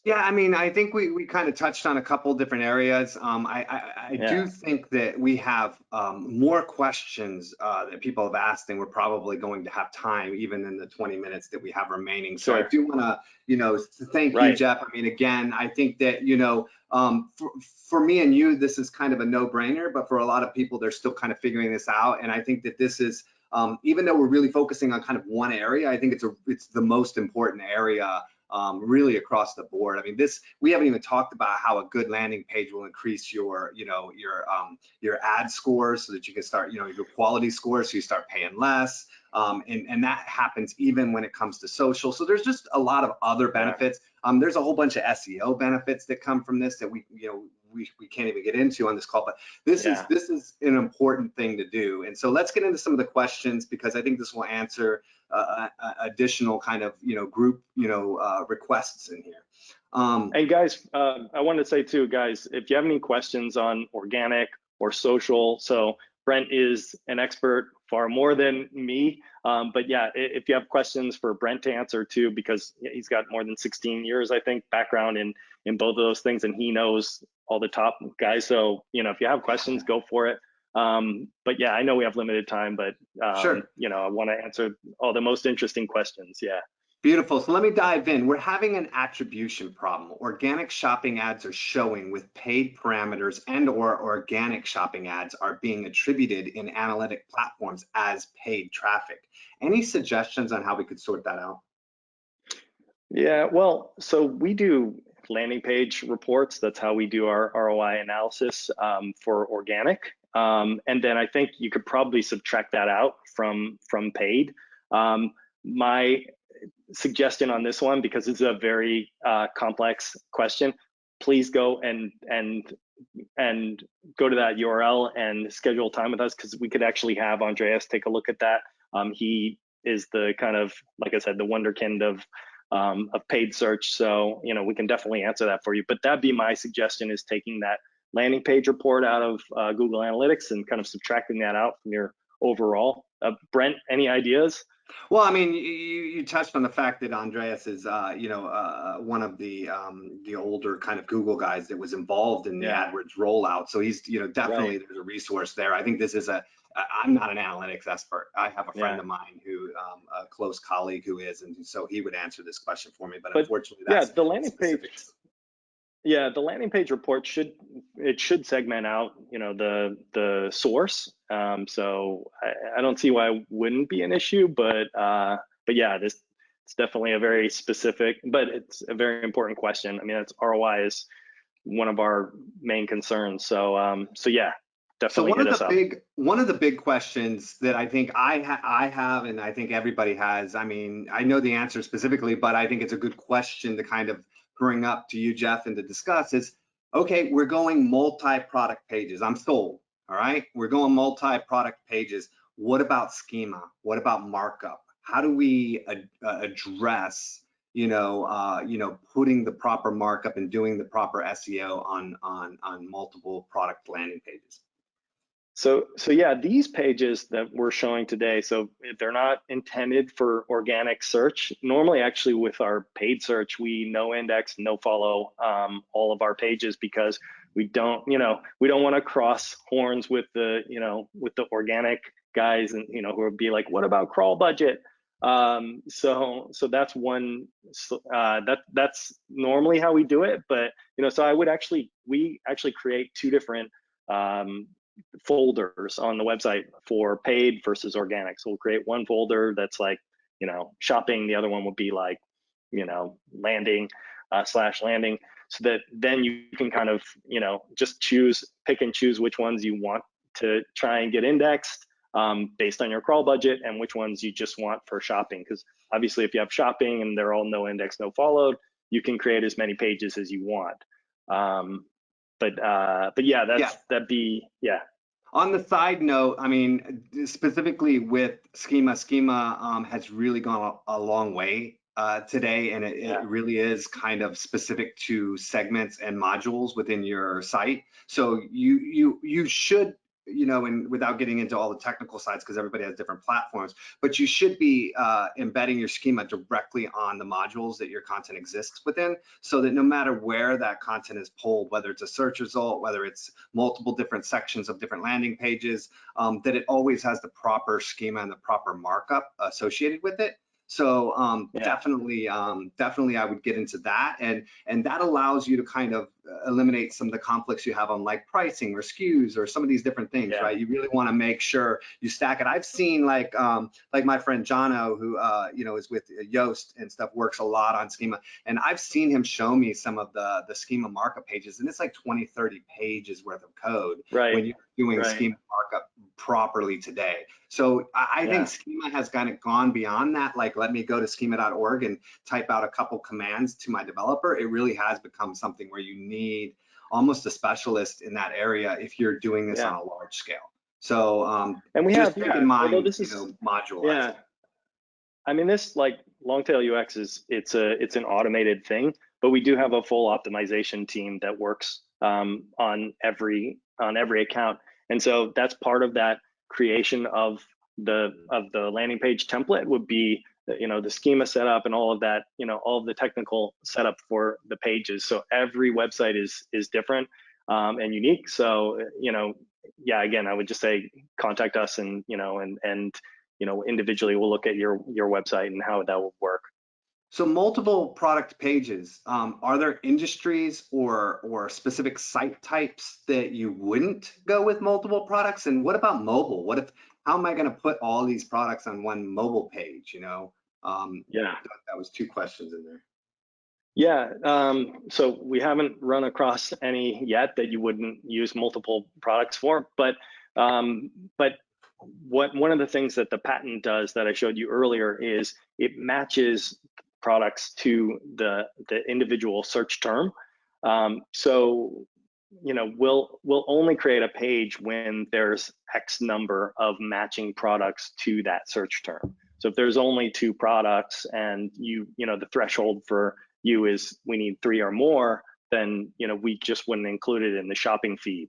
Yeah, I mean, I think we kind of touched on a couple different areas. I do think that we have more questions that people have asked, and we're probably going to have time even in the 20 minutes that we have remaining. So I do want to, thank you, Jeff. I mean, again, I think that, for me and you, this is kind of a no-brainer, but for a lot of people, they're still kind of figuring this out. And I think that this is, even though we're really focusing on kind of one area, I think it's the most important area really across the board. I mean, we haven't even talked about how a good landing page will increase your ad scores so that you can start, your quality scores, so you start paying less. And that happens even when it comes to social. So there's just a lot of other benefits. There's a whole bunch of SEO benefits that come from this that we can't even get into on this call, but this is an important thing to do. And so let's get into some of the questions, because I think this will answer additional kind of group requests in here. And guys, I want to say too, guys, if you have any questions on organic or social, so Brent is an expert far more than me, but yeah, if you have questions for Brent to answer too, because he's got more than 16 years, I think, background in both of those things, and he knows all the top guys. So if you have questions, go for it. But yeah, I know we have limited time, but sure. I want to answer all the most interesting questions. Yeah. Beautiful. So let me dive in. We're having an attribution problem. Organic shopping ads are showing with paid parameters, and/or organic shopping ads are being attributed in analytic platforms as paid traffic. Any suggestions on how we could sort that out? Yeah, well, so we do landing page reports. That's how we do our ROI analysis for organic. And then I think you could probably subtract that out from paid. My suggestion on this one, because it's a very complex question, please go and go to that URL and schedule time with us, because we could actually have Andreas take a look at that. He is the kind of, like I said, the wonderkind of paid search. So, we can definitely answer that for you. But that'd be my suggestion, is taking that landing page report out of Google Analytics and kind of subtracting that out from your overall. Brent, any ideas? Well, I mean, you touched on the fact that Andreas is, one of the older kind of Google guys that was involved in the AdWords rollout. So he's, definitely there's a resource there. I think this is a I'm not an analytics expert. I have a friend Yeah. of mine who, a close colleague who is, and so he would answer this question for me. But But unfortunately, yeah, that's the landing specific. page. Yeah, the landing page report should segment out, the source. So I don't see why it wouldn't be an issue, but yeah, it's definitely a very specific, but it's a very important question. I mean, it's ROI is one of our main concerns. So yeah, So definitely hit us up. one of the big questions that I think I have, and I think everybody has. I mean, I know the answer specifically, but I think it's a good question to kind of bring up to you, Jeff, and to discuss is, okay, we're going multi-product pages. I'm sold. All right, we're going multi-product pages. What about schema? What about markup? How do we address, putting the proper markup and doing the proper SEO on multiple product landing pages? So yeah, these pages that we're showing today, so they're not intended for organic search. Normally, actually, with our paid search, we no index, no follow all of our pages because we don't want to cross horns with the organic guys, and who would be like, what about crawl budget? So that's one. That's normally how we do it, but so we actually create two different folders on the website for paid versus organic. So we'll create one folder that's like, shopping. The other one would be like, landing / landing, so that then you can kind of, just pick and choose which ones you want to try and get indexed based on your crawl budget, and which ones you just want for shopping. Because obviously, if you have shopping and they're all no index, no followed, you can create as many pages as you want. But yeah, that'd be, yeah. On the side note, I mean, specifically with schema has really gone a long way today, and it really is kind of specific to segments and modules within your site. So you should, and without getting into all the technical sides, because everybody has different platforms, but you should be embedding your schema directly on the modules that your content exists within, so that no matter where that content is pulled, whether it's a search result, whether it's multiple different sections of different landing pages, that it always has the proper schema and the proper markup associated with it. So definitely I would get into that, and that allows you to kind of eliminate some of the conflicts you have on like pricing or SKUs or some of these different things, right? You really want to make sure you stack it. I've seen like my friend Jono, who is with Yoast and stuff, works a lot on schema, and I've seen him show me some of the schema markup pages, and it's like 20-30 pages worth of code when you're doing schema markup properly today. So I think schema has kind of gone beyond that. Like, let me go to schema.org and type out a couple commands to my developer. It really has become something where you need almost a specialist in that area if you're doing this on a large scale. So and we just have, keep in mind, although this is modularizing. I mean, this, like, Longtail UX it's an automated thing, but we do have a full optimization team that works on every account, and so that's part of that creation of the landing page template would be the schema setup and all of that, all of the technical setup for the pages. So every website is different and unique. So yeah, again, I would just say contact us, and individually we'll look at your website and how that will work. So multiple product pages, are there industries or specific site types that you wouldn't go with multiple products? And what about mobile? How am I going to put all these products on one mobile page? That was two questions in there. Yeah, so we haven't run across any yet that you wouldn't use multiple products for, but one of the things that the patent does that I showed you earlier is it matches products to the individual search term. So we'll only create a page when there's X number of matching products to that search term. So if there's only 2 products and the threshold for you is we need 3 or more, then we just wouldn't include it in the shopping feed.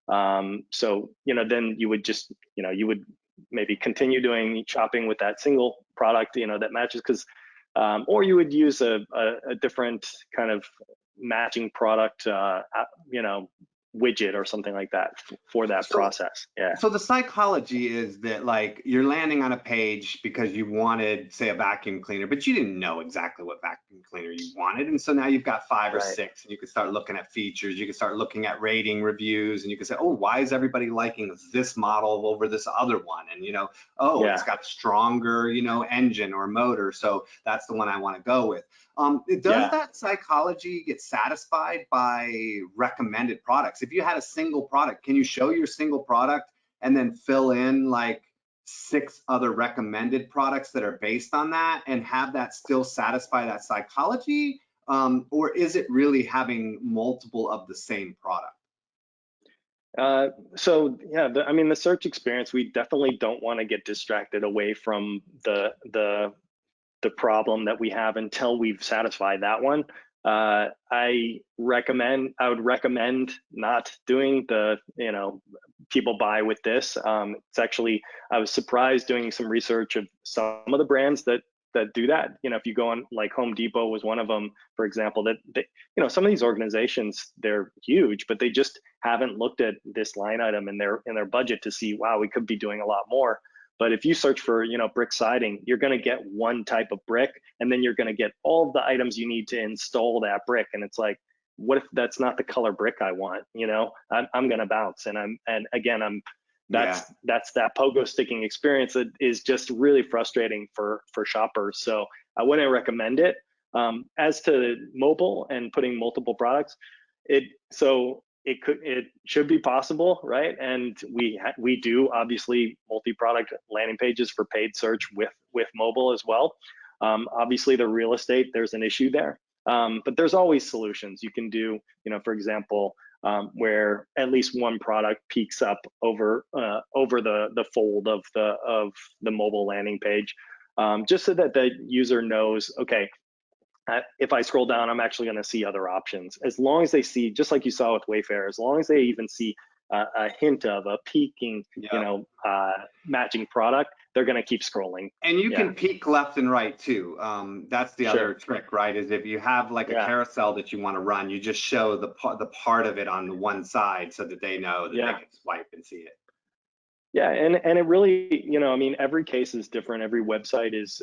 So then you would just you would maybe continue doing shopping with that single product that matches, because or you would use a different kind of matching product widget or something like that for that process. Yeah. So the psychology is that like you're landing on a page because you wanted, say, a vacuum cleaner, but you didn't know exactly what vacuum cleaner you wanted. And so now you've got 5 or 6, and you can start looking at features. You can start looking at rating reviews, and you can say, oh, why is everybody liking this model over this other one? And, you know, oh, it's got a stronger, you know, engine or motor. So that's the one I want to go with. Does that psychology get satisfied by recommended products? If you had a single product, can you show your single product and then fill in like 6 other recommended products that are based on that and have that still satisfy that psychology? Or is it really having multiple of the same product? So yeah, I mean, the search experience, we definitely don't want to get distracted away from the problem that we have until we've satisfied that one. I would recommend not doing the, you know, people buy with this. It's actually, I was surprised doing some research of some of the brands that do that. You know, if you go on, like Home Depot was one of them, for example, that you know, some of these organizations, they're huge, but they just haven't looked at this line item in their budget to see, wow, we could be doing a lot more. But if you search for, you know, brick siding, you're going to get one type of brick, and then you're going to get all of the items you need to install that brick. And it's like, what if that's not the color brick I want? You know, I'm going to bounce. And that's that pogo sticking experience that is just really frustrating for shoppers. So I wouldn't recommend it. As to mobile and putting multiple products, it should be possible, right? And we do obviously multi-product landing pages for paid search with mobile as well. Obviously the real estate, there's an issue there, but there's always solutions you can do. You know, for example, where at least one product peeks up over the fold of the mobile landing page, just so that the user knows, okay, if I scroll down, I'm actually going to see other options. As long as they see, just like you saw with Wayfair, as long as they even see a hint of a peeking, you know, matching product, they're going to keep scrolling. And you can peek left and right too. That's the other trick, right? Is if you have like a carousel that you want to run, you just show the part of it on the one side so that they know that they can swipe and see it. Yeah, and it really, you know, I mean, every case is different. Every website is,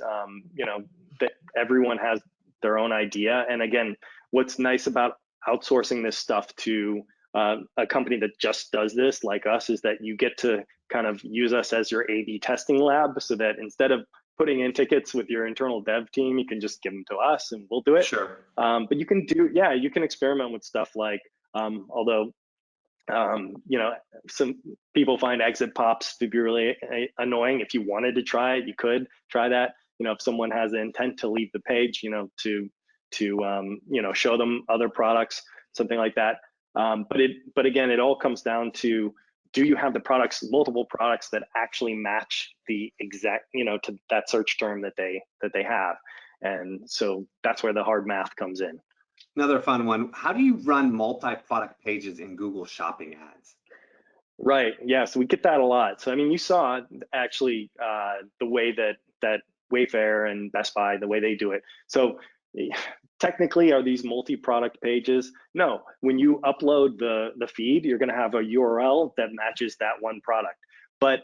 you know, that everyone has their own idea. And again, what's nice about outsourcing this stuff to a company that just does this, like us, is that you get to kind of use us as your A/B testing lab, so that instead of putting in tickets with your internal dev team, you can just give them to us and we'll do it. Sure. But you can do, you can experiment with stuff like, although you know, some people find exit pops to be really annoying. If you wanted to try it, you could try that. You know, if someone has the intent to leave the page, you know, to you know, show them other products, something like that. But again, it all comes down to, do you have the products, multiple products that actually match the exact, you know, to that search term that they have. And so that's where the hard math comes in. Another fun one. How do you run multi-product pages in Google Shopping ads? Right. Yeah. So we get that a lot. So I mean, you saw actually the way that Wayfair and Best Buy, the way they do it. So technically, are these multi-product pages? No. When you upload the feed, you're going to have a URL that matches that one product. But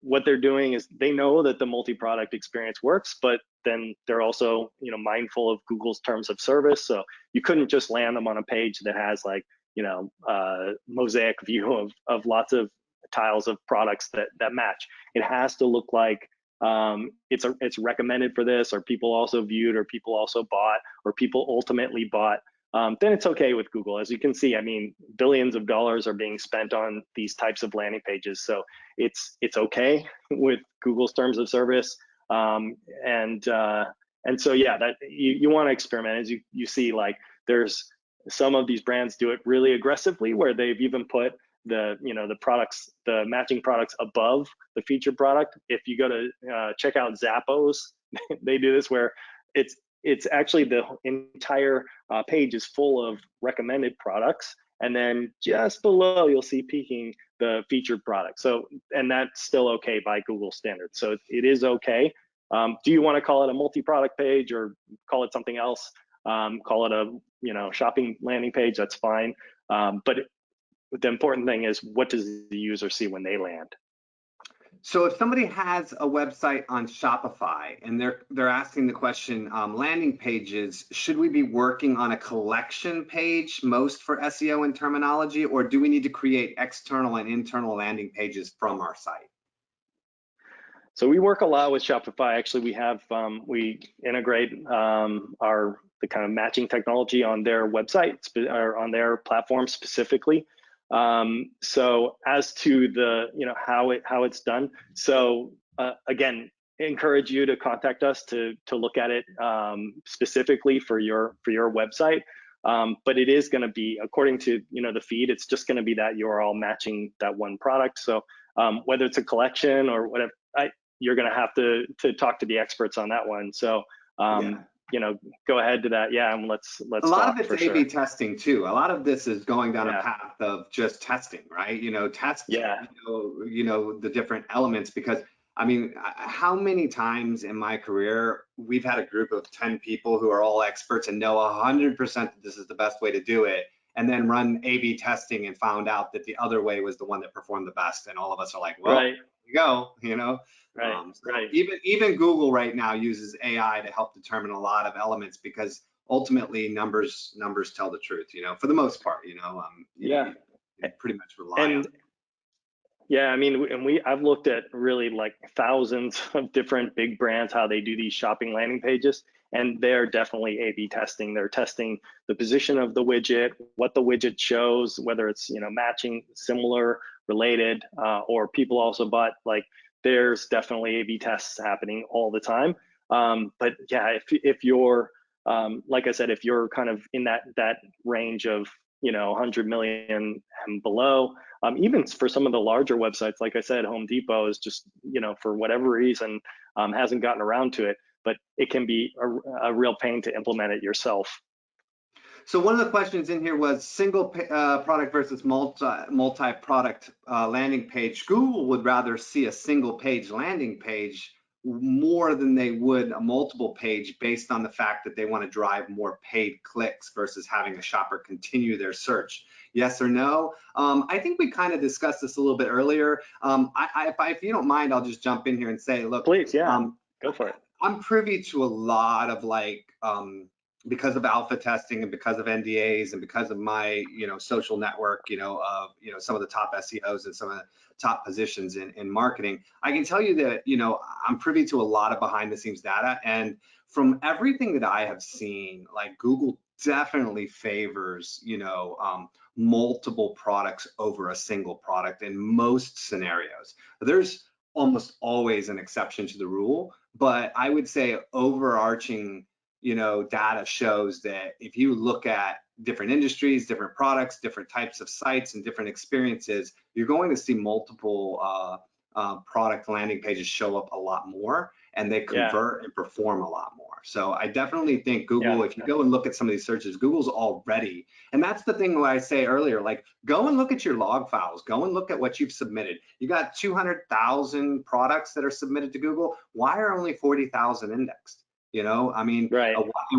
what they're doing is they know that the multi-product experience works, but then they're also, you know, mindful of Google's terms of service. So you couldn't just land them on a page that has like, you know, mosaic view of lots of tiles of products that match. It has to look like it's recommended for this, or people also viewed, or people also bought, or people ultimately bought. Then it's okay with Google. As you can see, I mean, billions of dollars are being spent on these types of landing pages. So it's okay with Google's terms of service. And so, yeah, that you want to experiment. As you see, like, there's some of these brands do it really aggressively, where they've even put the products, the matching products above the featured product. If you go to check out Zappos, they do this, where it's actually the entire page is full of recommended products, and then just below you'll see peeking the featured product. So, and that's still okay by Google standards. So it is okay. Do you want to call it a multi-product page, or call it something else? Call it a shopping landing page. That's fine. But the important thing is, what does the user see when they land? So if somebody has a website on Shopify and they're asking the question, landing pages, should we be working on a collection page most for SEO and terminology, or do we need to create external and internal landing pages from our site? So we work a lot with Shopify. Actually, we have we integrate the kind of matching technology on their website or on their platform specifically. So as to the how it's done. So again, encourage you to contact us to look at it specifically for your website. But it is going to be, according to the feed, it's just going to be that URL matching that one product. So whether it's a collection or whatever, you're going to have to talk to the experts on that one. So go ahead to that. Yeah, and let's a lot talk of it's for A/B sure. testing too. A lot of this is going down a path of just testing, right? Test the different elements, because I mean, how many times in my career we've had a group of 10 people who are all experts and know 100% that this is the best way to do it, and then run A/B testing and found out that the other way was the one that performed the best, and all of us are like, well, right. here you go, Right. Even Google right now uses AI to help determine a lot of elements, because ultimately numbers tell the truth, for the most part, you pretty much rely on it. Yeah, I mean, I've looked at really like thousands of different big brands, how they do these shopping landing pages, and they're definitely A/B testing. They're testing the position of the widget, what the widget shows, whether it's matching, similar, related, or people also bought. Like, there's definitely A/B tests happening all the time. But yeah, if you're like I said, if you're kind of in that range of 100 million and below, even for some of the larger websites, like I said, Home Depot is just for whatever reason hasn't gotten around to it, but it can be a real pain to implement it yourself. So one of the questions in here was single product versus multi-product landing page. Google would rather see a single page landing page more than they would a multiple page, based on the fact that they want to drive more paid clicks versus having a shopper continue their search. Yes or no? I think we kind of discussed this a little bit earlier. If you don't mind, I'll just jump in here and say, look, please, yeah, go for it. I'm privy to a lot of because of alpha testing and because of NDAs and because of my social network, of some of the top SEOs and some of the top positions in marketing, I can tell you that I'm privy to a lot of behind the scenes data, and from everything that I have seen, like, Google definitely favors multiple products over a single product in most scenarios. There's almost always an exception to the rule, but I would say overarching data shows that if you look at different industries, different products, different types of sites, and different experiences, you're going to see multiple product landing pages show up a lot more, and they convert and perform a lot more. So I definitely think Google, if you go and look at some of these searches, Google's already, and that's the thing I say earlier, like, go and look at your log files, go and look at what you've submitted. You got 200,000 products that are submitted to Google. Why are only 40,000 indexed? I mean,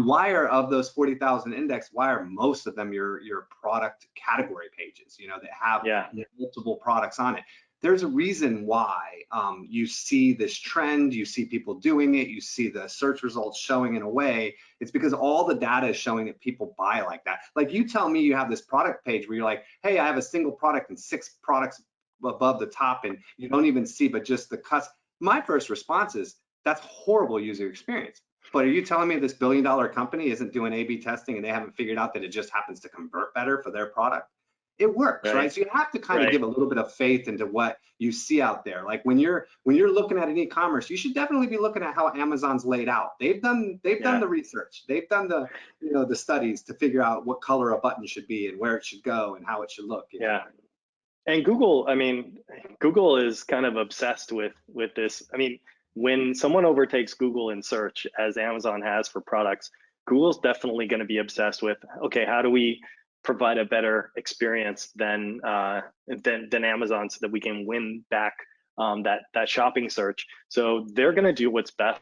why are, of those 40,000 indexed, why are most of them your product category pages, that have multiple products on it? There's a reason why you see this trend, you see people doing it, you see the search results showing in a way. It's because all the data is showing that people buy like that. Like, you tell me you have this product page where you're like, hey, I have a single product and 6 products above the top, and you don't even see but just the cuts. My first response is, that's horrible user experience. But are you telling me this billion-dollar company isn't doing A/B testing and they haven't figured out that it just happens to convert better for their product? It works, right? So you have to kind of give a little bit of faith into what you see out there. Like, when you're looking at an e-commerce, you should definitely be looking at how Amazon's laid out. They've done the research. They've done the the studies to figure out what color a button should be and where it should go and how it should look. And Google, I mean, Google is kind of obsessed with this. I mean, when someone overtakes Google in search, as Amazon has for products, Google's definitely going to be obsessed with, okay, how do we provide a better experience than Amazon, so that we can win back that shopping search. So they're going to do what's best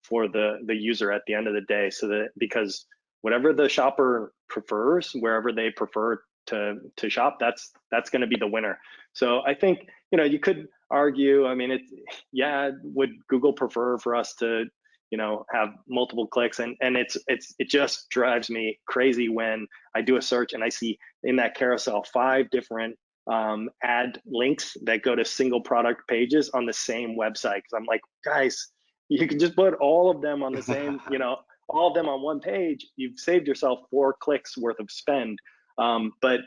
for the user at the end of the day, so that, because whatever the shopper prefers, wherever they prefer to shop, that's going to be the winner. So I think, you know, you could argue, I mean, would Google prefer for us to, you know, have multiple clicks? And it just drives me crazy when I do a search and I see in that carousel 5 different ad links that go to single product pages on the same website. Because I'm like, guys, you can just put all of them on the same, you know, all of them on one page. You've saved yourself 4 clicks worth of spend. But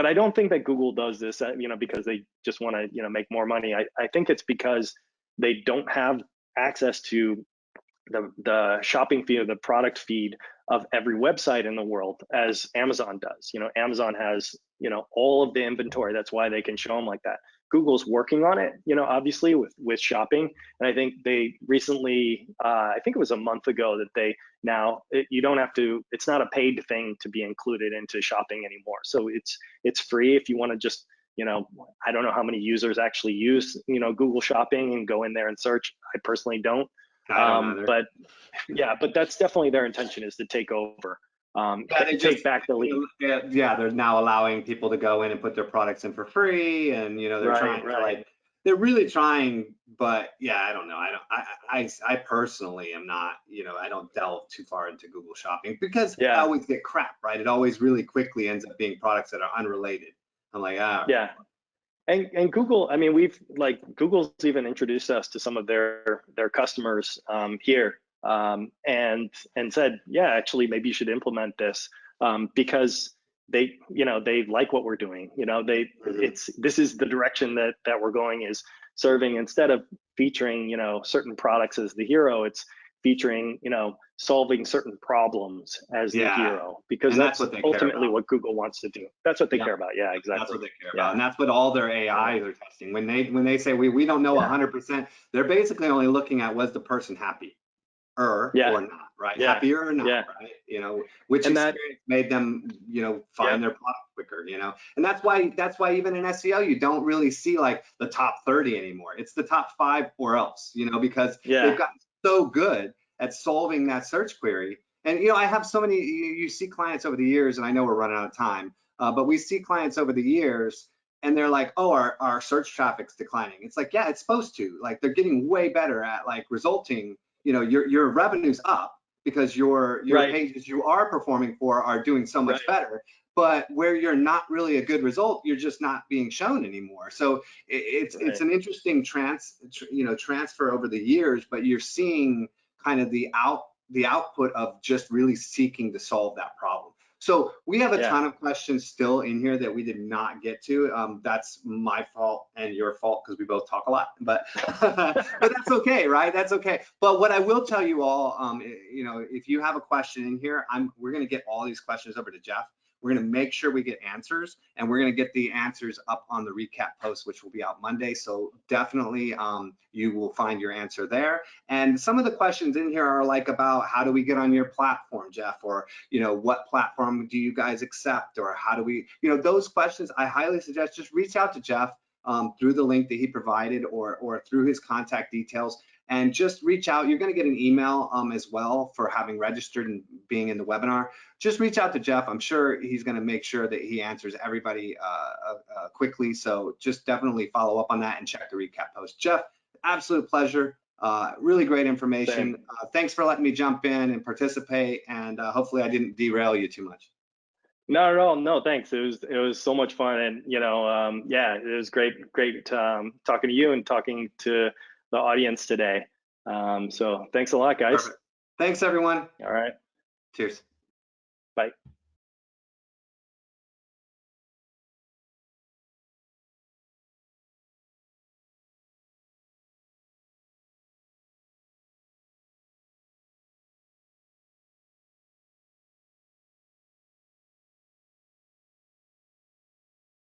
I don't think that Google does this, you know, because they just want to, you know, make more money. I think it's because they don't have access to the shopping feed or the product feed of every website in the world as Amazon does. You know, Amazon has, you know, all of the inventory. That's why they can show them like that. Google's working on it, you know, obviously with shopping. And I think they recently, I think it was a month ago that they you don't have to, it's not a paid thing to be included into shopping anymore. So it's free if you want to just, you know, I don't know how many users actually use, you know, Google Shopping and go in there and search. I personally don't. But yeah, but that's definitely their intention, is to take over, take back the lead. Yeah, they're now allowing people to go in and put their products in for free, and you know, they're trying to like, they're really trying. But yeah, I don't know. I personally am not, you know, I don't delve too far into Google Shopping because I always get crap, right? It always really quickly ends up being products that are unrelated. I'm like, yeah. And Google, I mean, Google's even introduced us to some of their customers here, and said, yeah, actually, maybe you should implement this, because they, you know, they like what we're doing. You know, this is the direction that we're going, is serving, instead of featuring, you know, certain products as the hero, it's featuring, you know, solving certain problems as the hero, because that's ultimately what Google wants to do. That's what they care about. Yeah, exactly. That's what they care about. And that's what all their AI are testing. When they say we don't know 100%, they're basically only looking at, was the person happy or not, right? Happier or not, right? You know, which experience made them, you know, find their product quicker, you know? And that's why even in SEO, you don't really see like the top 30 anymore. It's the top 5 or else, you know, because they've gotten so good at solving that search query. And, you know, I have so many, you see clients over the years, and I know we're running out of time, but we see clients over the years and they're like, oh, our search traffic's declining. It's like, yeah, it's supposed to. Like, they're getting way better at like resulting, you know, your revenue's up because your pages you are performing for are doing so much better. But where you're not really a good result, you're just not being shown anymore. So it's an interesting transfer over the years, but you're seeing kind of the output of just really seeking to solve that problem. So we have a ton of questions still in here that we did not get to. That's my fault and your fault, because we both talk a lot, but but that's okay, right? That's okay. But what I will tell you all, you know, if you have a question in here, we're going to get all these questions over to Jeff. We're going to make sure we get answers, and we're going to get the answers up on the recap post, which will be out Monday. So definitely you will find your answer there. And some of the questions in here are like about, how do we get on your platform, Jeff? Or, you know, what platform do you guys accept? Or how do we, you know, those questions, I highly suggest just reach out to Jeff through the link that he provided, or through his contact details, and just reach out. You're going to get an email as well for having registered and being in the webinar. Just reach out to Jeff. I'm sure he's going to make sure that he answers everybody quickly. So just definitely follow up on that and check the recap post. Jeff, absolute pleasure. Really great information. Thanks for letting me jump in and participate, and hopefully I didn't derail you too much. Not at all. No, thanks. It was so much fun, and you know, yeah, it was great talking to you and talking to the audience today. So thanks a lot, guys. Perfect. Thanks, everyone. All right. Cheers. Bye.